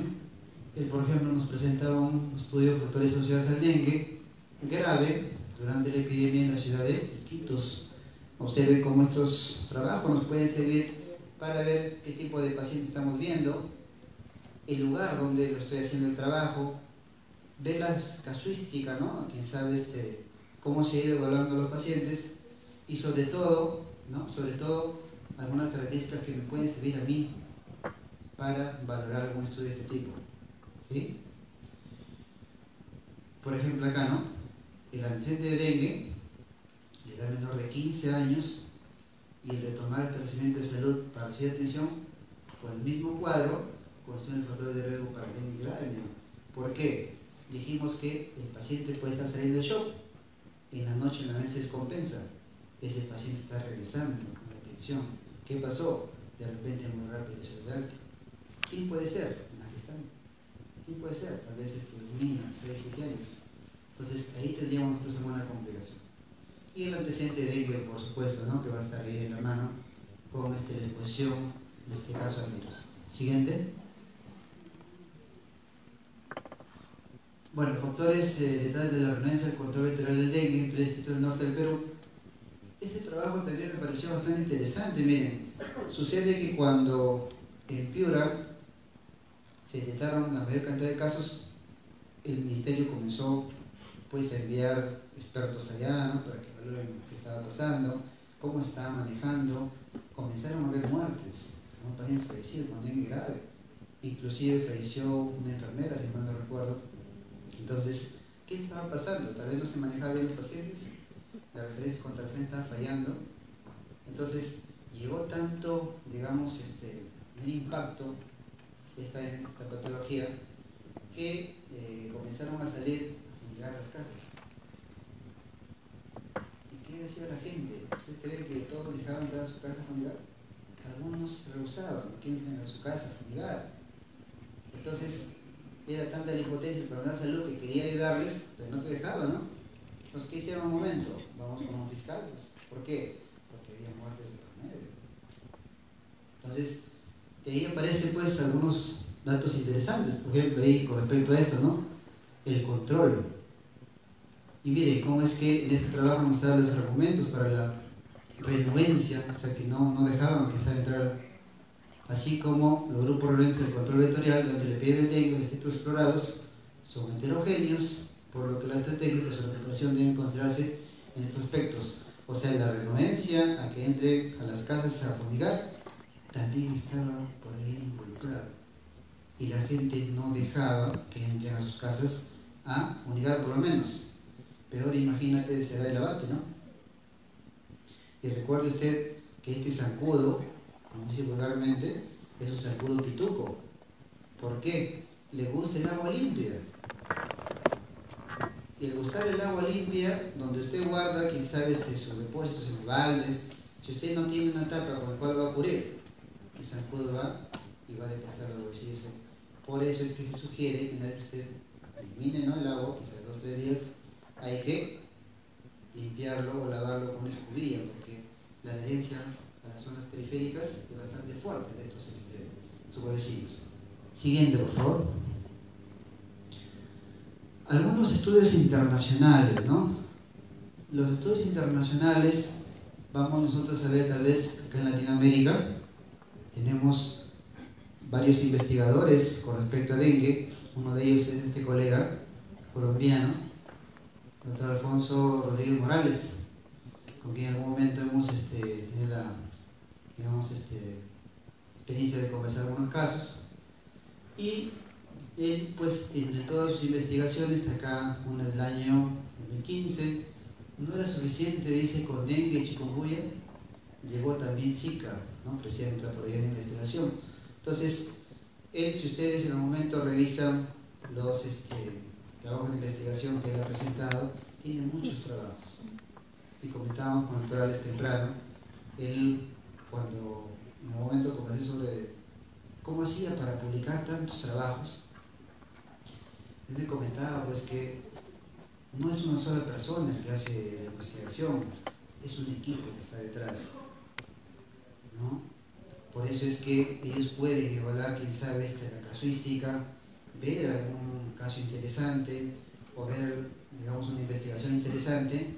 Él, por ejemplo, nos presentaba un estudio de factores asociados al dengue grave, durante la epidemia en la ciudad de Iquitos. Observen cómo estos trabajos nos pueden servir para ver qué tipo de paciente estamos viendo, el lugar donde lo estoy haciendo el trabajo, ver la casuística, ¿no? Quién sabe cómo se ha ido evaluando a los pacientes y sobre todo, ¿no? Sobre todo algunas características que me pueden servir a mí para valorar algún estudio de este tipo, ¿sí? Por ejemplo acá, ¿no? El antecedente de dengue, la edad menor de 15 años y el retomar el establecimiento de salud para recibir atención por el mismo cuadro constituyen factores de riesgo para dengue grave. ¿Por qué? Dijimos que el paciente puede estar saliendo del shock, en la noche la mente se descompensa, ese paciente está regresando con la atención. ¿Qué pasó? De repente muy rápido se alta. ¿Quién puede ser? Una gestante. ¿Quién puede ser? Tal vez un niño, 6, 7 años. Entonces ahí tendríamos nosotros alguna complicación. Y el antecedente de dengue, por supuesto, ¿no? Que va a estar ahí en la mano con la exposición, en este caso al virus. Siguiente. Bueno, factores detrás de la renuencia al control vetorial del dengue entre el distrito del norte del Perú. Este trabajo también me pareció bastante interesante. Miren, sucede que cuando en Piura se detectaron la mayor cantidad de casos, el ministerio comenzó pues a enviar expertos allá, ¿no? Para que valoren qué estaba pasando, cómo se estaba manejando. Comenzaron a haber muertes, ¿no? Pacientes fallecidos con dengue grave. Inclusive falleció una enfermera, si mal no recuerdo. Entonces, ¿qué estaba pasando? Tal vez no se manejaba bien los pacientes, la referencia contra referencia estaba fallando. Entonces, llegó tanto, digamos, el impacto esta patología que comenzaron a salir a fumigar las casas. ¿Y qué decía la gente? ¿Usted cree que todos dejaban entrar a su casa a fumigar? Algunos se rehusaban, que entren a su casa a fumigar. Entonces, era tanta la impotencia del personal de salud que quería ayudarles, pero no te dejaba, ¿no? Entonces, ¿qué hicieron un momento? Vamos con un fiscal, pues. ¿Por qué? Porque había muertes de por medio. Entonces, de ahí aparecen pues algunos datos interesantes, por ejemplo, ahí con respecto a esto, ¿no? El control. Y miren cómo es que en este trabajo nos da los argumentos para la renuencia, o sea que no dejaban que se entrar, así como los grupos renuentes del control vetorial durante la epidemia de dengue en los distritos explorados son heterogéneos, por lo que las estrategias de preparación deben considerarse en estos aspectos. O sea, la renuencia a que entre a las casas a fumigar también estaba por ahí involucrado. Y la gente no dejaba que entren a sus casas a fumigar por lo menos. Peor, imagínate, será el abate, ¿no? Y recuerde usted que este zancudo, como dice vulgarmente, es un zancudo pituco. ¿Por qué? Le gusta el agua limpia. Y al gustar el agua limpia, donde usted guarda, quién sabe, sus depósitos en baldes, si usted no tiene una tapa con la cual va a cubrir, el zancudo va y va a depositar los bolsillos. Por eso es que se sugiere que una vez que usted elimine, ¿no?, el agua, quizás 2 o 3 días, hay que limpiarlo o lavarlo con una escobilla, porque la adherencia a las zonas periféricas es bastante fuerte de estos huevecillos. Siguiente, por favor. Algunos estudios internacionales, ¿no? Los estudios internacionales, vamos nosotros a ver, tal vez acá en Latinoamérica, tenemos varios investigadores con respecto a dengue. Uno de ellos es este colega colombiano, el doctor Alfonso Rodríguez Morales, con quien en algún momento hemos tenido la, digamos, experiencia de conversar algunos casos. Y él, pues, entre todas sus investigaciones, acá una del año 2015, no era suficiente, dice, con dengue y chikungunya, llegó también Zika, ¿no? Presenta por ahí una investigación. Entonces, él, si ustedes en el momento revisan los trabajos de investigación que él ha presentado, tiene muchos trabajos. Y comentábamos con el doctor Alex temprano, él, cuando en el momento conversé sobre cómo hacía para publicar tantos trabajos, él me comentaba pues que no es una sola persona el que hace la investigación, es un equipo que está detrás, ¿no? Por eso es que ellos pueden evaluar, quién sabe, la casuística, ver algún caso interesante, o ver, digamos, una investigación interesante,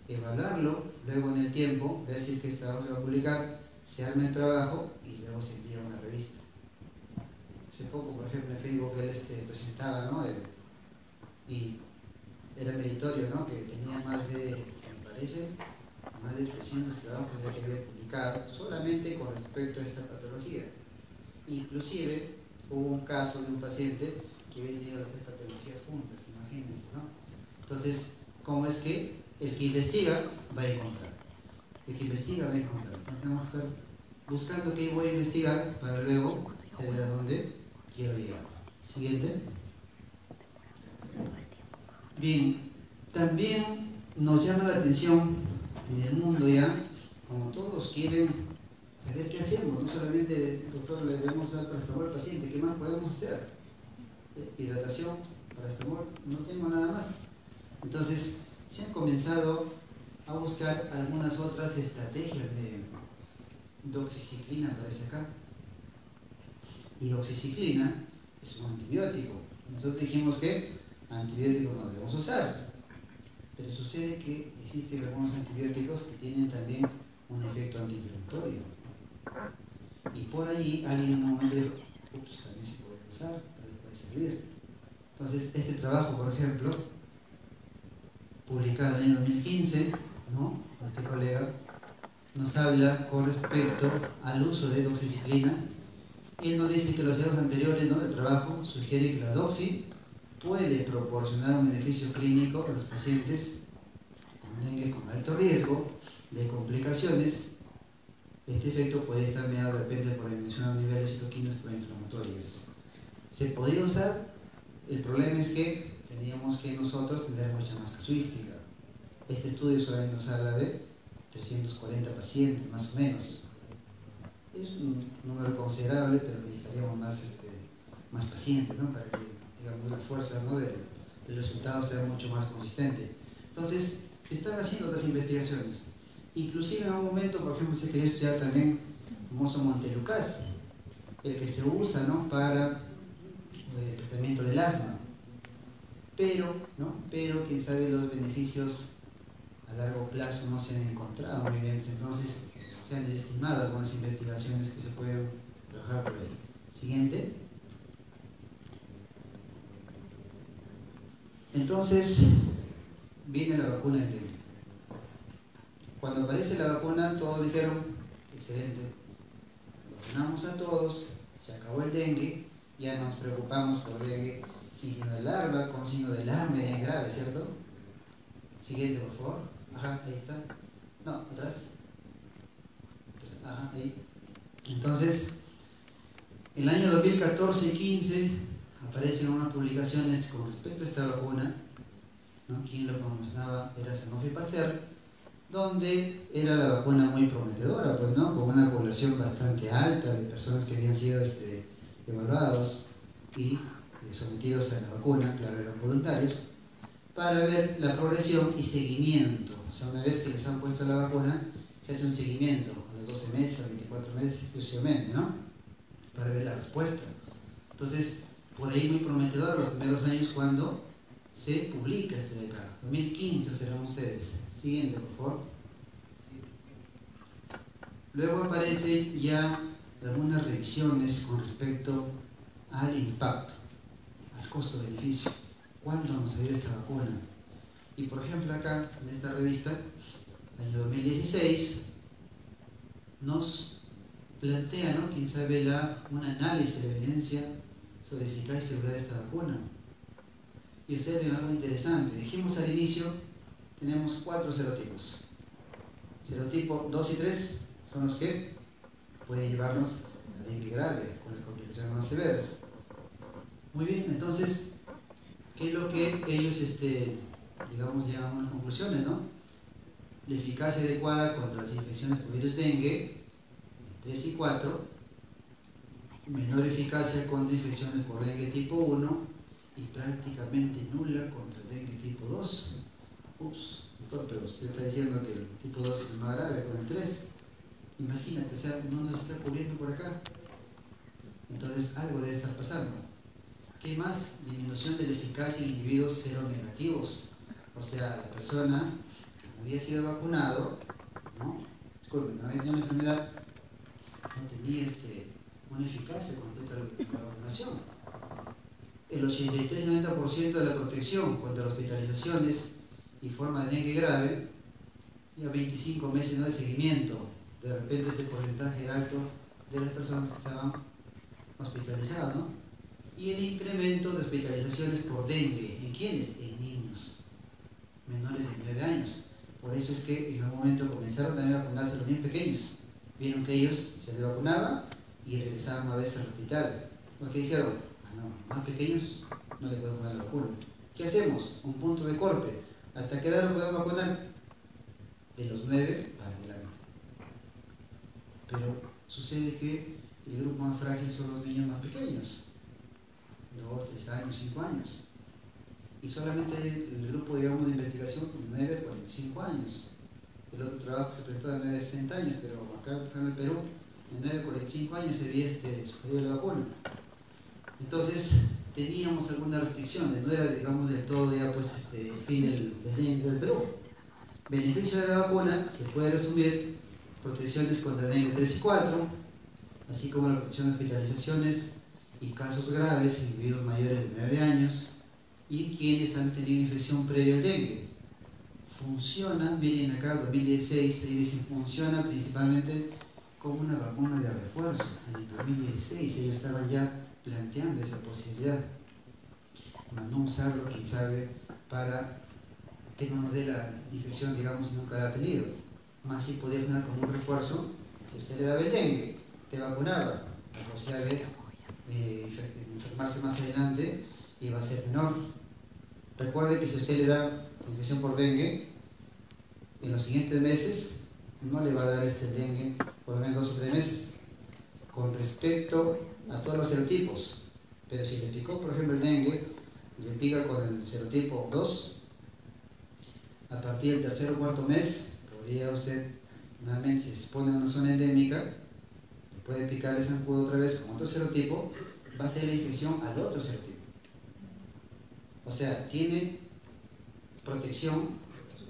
evaluarlo, luego en el tiempo, ver si es que este trabajo se va a publicar, se arma el trabajo y luego se envía a una revista. Hace poco, por ejemplo, en Facebook él presentaba, ¿no? Y era meritorio, ¿no? Que tenía más de, me parece, más de 300 trabajos ya que había publicado solamente con respecto a esta patología. Inclusive hubo un caso de un paciente que había tenido las tres patologías juntas, imagínense, ¿no? Entonces, ¿cómo es que el que investiga va a encontrar? El que investiga va a encontrar. Entonces tenemos que estar buscando qué voy a investigar para luego saber a dónde quiero llegar. Siguiente. Bien, también nos llama la atención en el mundo ya, como todos quieren saber qué hacemos, no solamente, doctor, le debemos dar paracetamol al paciente, ¿qué más podemos hacer? Hidratación, paracetamol, no tengo nada más. Entonces, se han comenzado a buscar algunas otras estrategias de doxiciclina, aparece acá. Y doxiciclina es un antibiótico. Nosotros dijimos que antibióticos no debemos usar, pero sucede que existen algunos antibióticos que tienen también un efecto antiinflamatorio. Y por ahí alguien en un momento dijo, ups, también se puede usar, también puede servir. Entonces, este trabajo, por ejemplo, publicado en el año 2015, ¿no? Este colega nos habla con respecto al uso de doxiciclina. Él nos dice que los hallazgos anteriores, ¿no?, del trabajo sugieren que la doxi puede proporcionar un beneficio clínico a los pacientes con dengue con alto riesgo de complicaciones. Este efecto puede estar mediado de repente por la disminución de niveles de citoquinas proinflamatorias. ¿Se podría usar? El problema es que teníamos que nosotros tener mucha más casuística. Este estudio solamente nos habla de 340 pacientes, más o menos. Es un número considerable, pero necesitaríamos más pacientes, ¿no?, para que, digamos, la fuerza, ¿no?, del resultado sea mucho más consistente. Entonces, se están haciendo otras investigaciones. Inclusive en un momento, por ejemplo, se quería estudiar también mozo montelukast, el que se usa, ¿no?, para tratamiento del asma. Pero quién sabe, los beneficios a largo plazo no se han encontrado muy bien. Entonces, se han desestimado algunas investigaciones que se pueden trabajar por ahí. Siguiente. Entonces, viene la vacuna del dengue. Cuando aparece la vacuna, todos dijeron, excelente, vacunamos a todos, se acabó el dengue, ya nos preocupamos por dengue sin signo de larva, con signo de larva media grave, ¿cierto? Siguiente, por favor. Ajá, ahí está. No, atrás. Ajá, ahí. Entonces, en el año 2014 y 15 aparecen unas publicaciones con respecto a esta vacuna, ¿no? Quien lo promocionaba era Sanofi Pasteur, donde era la vacuna muy prometedora, pues, ¿no?, con una población bastante alta de personas que habían sido evaluados y sometidos a la vacuna, claro, eran voluntarios, para ver la progresión y seguimiento. O sea, una vez que les han puesto la vacuna, se hace un seguimiento a los 12 meses, a 24 meses exclusivamente, ¿no?, para ver la respuesta. Entonces, por ahí muy prometedor los primeros años cuando se publica esto de acá. 2015 serán ustedes. Siguiente, por favor. Luego aparecen ya algunas revisiones con respecto al impacto, al costo-beneficio. ¿Cuánto nos ayuda esta vacuna? Y por ejemplo acá, en esta revista, en el 2016, nos plantea, ¿no?, quién sabe, un análisis de evidencia sobre eficacia y seguridad de esta vacuna. Y observen algo interesante. Dijimos al inicio, tenemos 4 serotipos. Serotipo 2 y 3 son los que pueden llevarnos a dengue grave, con las complicaciones más severas. Muy bien, entonces, ¿qué es lo que ellos, digamos, llegan a unas conclusiones, ¿no? La eficacia adecuada contra las infecciones por virus dengue, 3 y 4, menor eficacia contra infecciones por dengue tipo 1 y prácticamente nula contra dengue tipo 2. Ups, doctor, pero usted está diciendo que el tipo 2 es más grave con el 3. Imagínate, o sea, no nos está cubriendo por acá. Entonces algo debe estar pasando. ¿Qué más? Disminución de la eficacia en individuos seronegativos. O sea, la persona que había sido vacunado, ¿no? Disculpen, no había tenido una enfermedad, no tenía una eficacia con respecto a la vacunación. El 83-90% de la protección contra hospitalizaciones y forma de dengue grave, y a 25 meses no de seguimiento. De repente ese porcentaje alto de las personas que estaban hospitalizadas, ¿no? Y el incremento de hospitalizaciones por dengue. ¿En quiénes? En niños menores de 9 años. Por eso es que en algún momento comenzaron también a vacunarse a los niños pequeños. Vieron que ellos se les vacunaba y regresaban a veces al hospital. Porque dijeron, no, más pequeños no les podemos poner la vacuna. ¿Qué hacemos? Un punto de corte. ¿Hasta qué edad lo podemos vacunar? De los 9 para adelante. Pero sucede que el grupo más frágil son los niños más pequeños. 2, 3 años, 5 años. Y solamente el grupo, digamos, de investigación de 9 a 45 años. El otro trabajo se presentó de 9 a 60 años, pero acá en el Perú, de 9 a 45 años se había sugerido la vacuna. Entonces, teníamos algunas restricciones, no era, digamos, del todo ya, pues, el fin del dengue del Perú. Beneficio de la vacuna se puede resumir: protecciones contra dengue 3 y 4, así como la protección de hospitalizaciones y casos graves en individuos mayores de 9 años y quienes han tenido infección previa al dengue. Funciona, miren acá, 2016, ahí dicen, funciona principalmente como una vacuna de refuerzo. En el 2016 ellos estaban ya planteando esa posibilidad, más no usarlo, quién sabe, para que no nos dé la infección, digamos, si nunca la ha tenido. Más si podía funcionar como un refuerzo. Si usted le daba el dengue, te vacunaba, la posibilidad de enfermarse más adelante iba a ser menor. Recuerde que si usted le da infección por dengue, en los siguientes meses no le va a dar dengue por lo menos 2 o 3 meses, con respecto a todos los serotipos. Pero si le picó, por ejemplo, el dengue, y le pica con el serotipo 2, a partir del tercer o cuarto mes, podría usted, nuevamente, si se pone en una zona endémica, le puede picar el zancudo otra vez con otro serotipo, va a ser la infección al otro serotipo. O sea, tiene protección,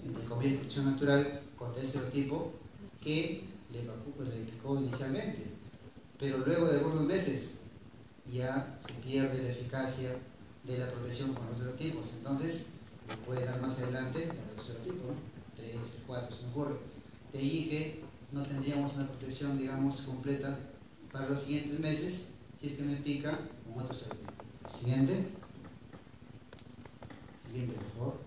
entre comillas, protección natural contra ese serotipo que le picó inicialmente, pero luego de algunos meses ya se pierde la eficacia de la protección con los serotipos. Entonces, le puede dar más adelante el otro serotipo, ¿no? 3, 4, se me ocurre. De ahí que no tendríamos una protección, digamos, completa para los siguientes meses si es que me pica con otro serotipo. Siguiente. Siguiente, por favor.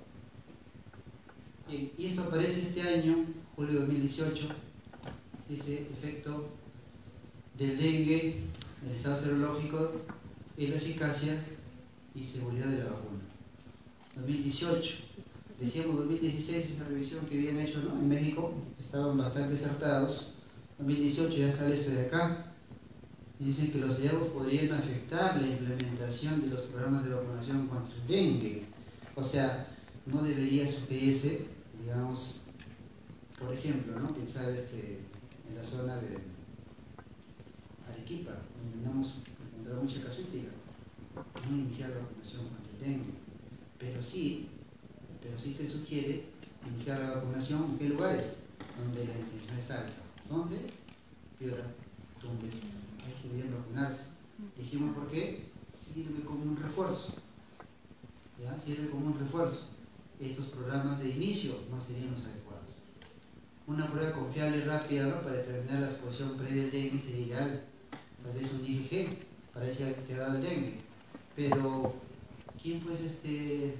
Bien, y esto aparece este año, julio de 2018, ese efecto del dengue, el estado serológico y la eficacia y seguridad de la vacuna. 2018, decíamos 2016, esa revisión que habían hecho, ¿no?, en México, estaban bastante acertados. 2018 ya sale esto de acá, y dicen que los hallazgos podrían afectar la implementación de los programas de vacunación contra el dengue. O sea, no debería sugerirse, digamos, por ejemplo, ¿no?, quién sabe, en la zona de Arequipa, donde tenemos encontrado mucha casuística, no iniciar la vacunación contra el dengue, pero sí se sugiere iniciar la vacunación en qué lugares, donde la infección es alta. ¿Dónde? Piura, Tumbes, ahí se deberían vacunarse. Dijimos por qué, sirve como un refuerzo, ¿ya? Sirve como un refuerzo. Estos programas de inicio no serían los adecuados. Una prueba confiable y rápida, ¿no?, para determinar la exposición previa al dengue sería ideal. Tal vez un IgG para decir que te ha dado el dengue. Pero, ¿quién pues de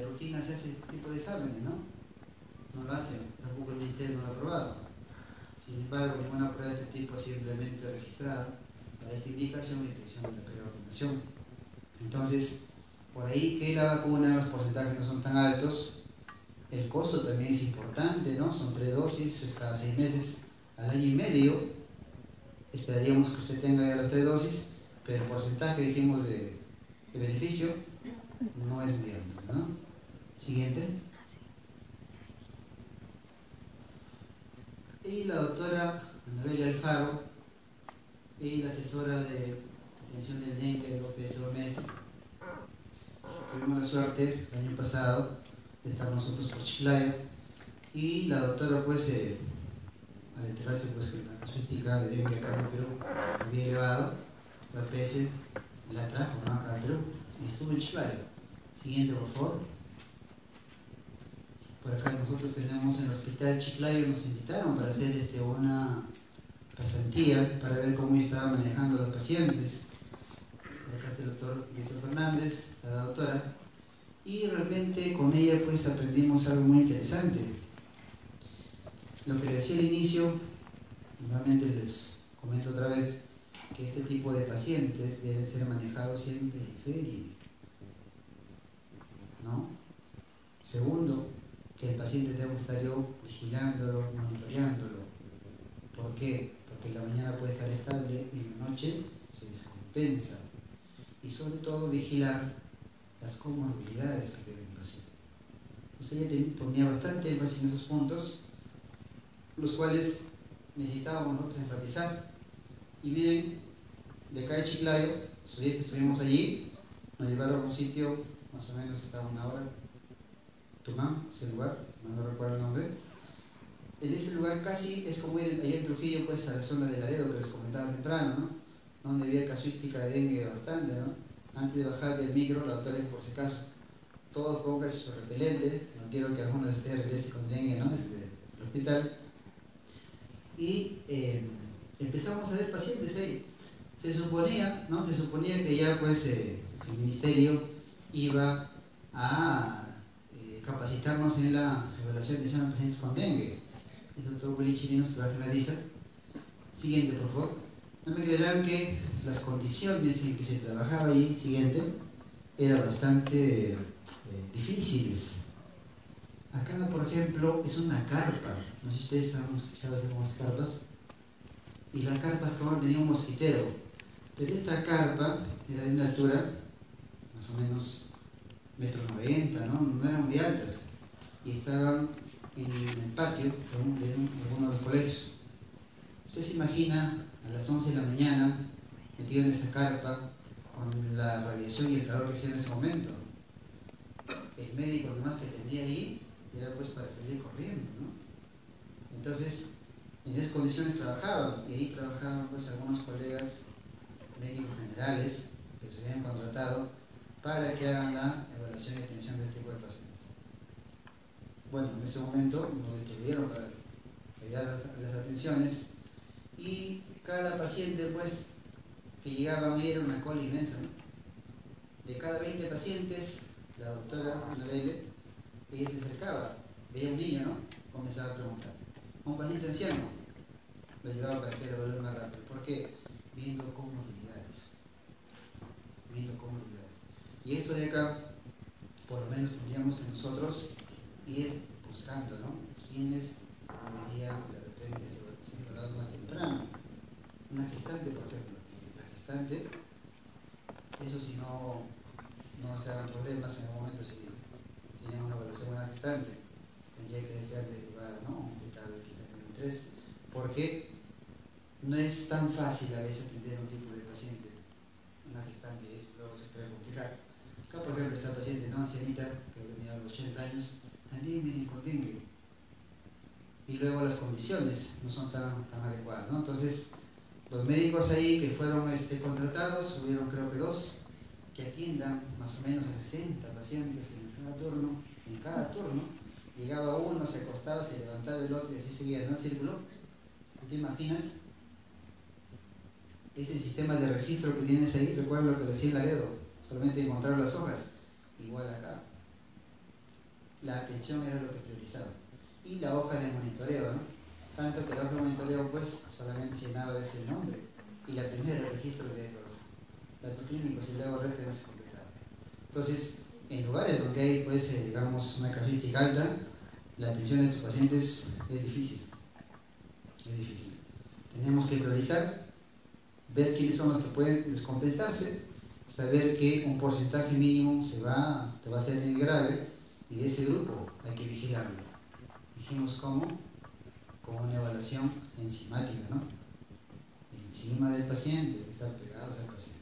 rutina se hace este tipo de exámenes, no? No lo hacen, tampoco el ministerio no lo ha aprobado. Sin embargo, ninguna prueba de este tipo ha sido simplemente registrada para esta indicación y detección de la prevacunación. Entonces, por ahí que la vacuna, los porcentajes no son tan altos, el costo también es importante, ¿no? Son 3 dosis, es cada 6 meses, al año y medio. Esperaríamos que usted tenga ya las 3 dosis, pero el porcentaje, dijimos, de beneficio no es muy alto, ¿no? Siguiente. Y la doctora Anabela Alfaro, y la asesora de atención del dengue de OPS-OMS, Tuvimos la suerte el año pasado de estar nosotros por Chiclayo y la doctora pues al enterarse pues que la casuística de dengue acá en el Perú había elevado, la PS la trajo, ¿no?, acá al Perú y estuvo en Chiclayo. Siguiente, por favor. Por acá nosotros tenemos en el hospital Chiclayo, nos invitaron para hacer una pasantía para ver cómo estaban manejando los pacientes. Por acá está el doctor Víctor Fernández, está la doctora, y realmente con ella pues aprendimos algo muy interesante. Lo que les decía al inicio, nuevamente les comento otra vez, que este tipo de pacientes deben ser manejados en periferia, ¿no? Segundo, que el paciente debe estar yo vigilándolo, monitoreándolo. ¿Por qué? Porque en la mañana puede estar estable y en la noche se descompensa. Y sobre todo vigilar las comorbilidades que tiene el paciente. Entonces ella ponía bastante énfasis en esos puntos, los cuales necesitábamos nosotros enfatizar. Y miren, de acá de Chiclayo, su día que estuvimos allí, nos llevaron a un sitio, más o menos está a una hora, Tumán, ese lugar, no recuerdo el nombre. En ese lugar casi es como ir allá en Trujillo, pues a la zona de Laredo que les comentaba temprano, ¿no? Donde había casuística de dengue bastante, ¿no? Antes de bajar del micro, la doctora dijo, por si acaso, todos pónganse su repelente, no quiero que alguno de ustedes regrese con dengue, ¿no?, al hospital. Y empezamos a ver pacientes ahí. Se suponía, ¿no?, se suponía que ya pues el ministerio iba a capacitarnos en la evaluación de atención a pacientes con dengue. El doctor Willy Chirinos trabaja en la DISA. Siguiente, por favor. No me creerán que las condiciones en que se trabajaba allí, siguiente, eran bastante difíciles. Acá, por ejemplo, es una carpa. No sé si ustedes han escuchado hacer unas carpas. Y la carpa es como tenía un mosquitero. Pero esta carpa era de una altura, más o menos 1,90 m, ¿no? No eran muy altas. Y estaban en el patio de uno de los colegios. Usted se imagina a las 11 de la mañana metido en esa carpa con la radiación y el calor que hacía en ese momento. El médico nomás que atendía ahí era pues para salir corriendo, ¿no? Entonces, en esas condiciones trabajaban, y ahí trabajaban pues algunos colegas médicos generales que se habían contratado para que hagan la evaluación y atención de este tipo de pacientes. Bueno, en ese momento nos distribuyeron para ayudar a las atenciones y cada paciente pues que llegaban ahí era una cola inmensa, ¿no? De cada 20 pacientes, la doctora Anabelle, ella se acercaba, veía un niño, ¿no?, comenzaba a preguntar. Un paciente anciano lo llevaba para que le evaluara más rápido. ¿Por qué? Viendo comorbilidades. Y esto de acá, por lo menos tendríamos que nosotros ir buscando, ¿no?, quiénes deberían de repente ser evaluados más temprano. Una gestante, por ejemplo. La gestante, eso si no se hagan problemas en el momento, si tienen una evaluación de una gestante, tendría que ser derivada, ¿no?, un hospital quizás nivel 3, porque no es tan fácil a veces atender a un tipo de paciente, una gestante, luego se puede complicar. Acá, por ejemplo, está el paciente, ¿no?, ancianita, que tenía los 80 años, también viene con dengue. Y luego las condiciones no son tan adecuadas, ¿no? Entonces, los médicos ahí que fueron contratados, hubieron creo que 2, que atiendan más o menos a 60 pacientes en cada turno. Llegaba uno, se acostaba, se levantaba el otro y así seguía, ¿no?, el círculo. ¿Te imaginas? Ese sistema de registro que tienes ahí, recuerda lo que decía en Laredo, solamente encontrar las hojas. Igual acá. La atención era lo que priorizaba. Y la hoja de monitoreo, ¿no? Tanto que la hoja de monitoreo pues solamente llenaba ese nombre y la primera registro de los datos clínicos y luego el resto no se completaba. Entonces, en lugares donde hay pues digamos una casuística alta, la atención de estos pacientes es difícil. Tenemos que priorizar, ver quiénes son los que pueden descompensarse, saber que un porcentaje mínimo te va a ser muy grave y de ese grupo hay que vigilarlo. Dijimos cómo, con una evaluación enzimática, ¿no? Encima del paciente, estar pegados al paciente.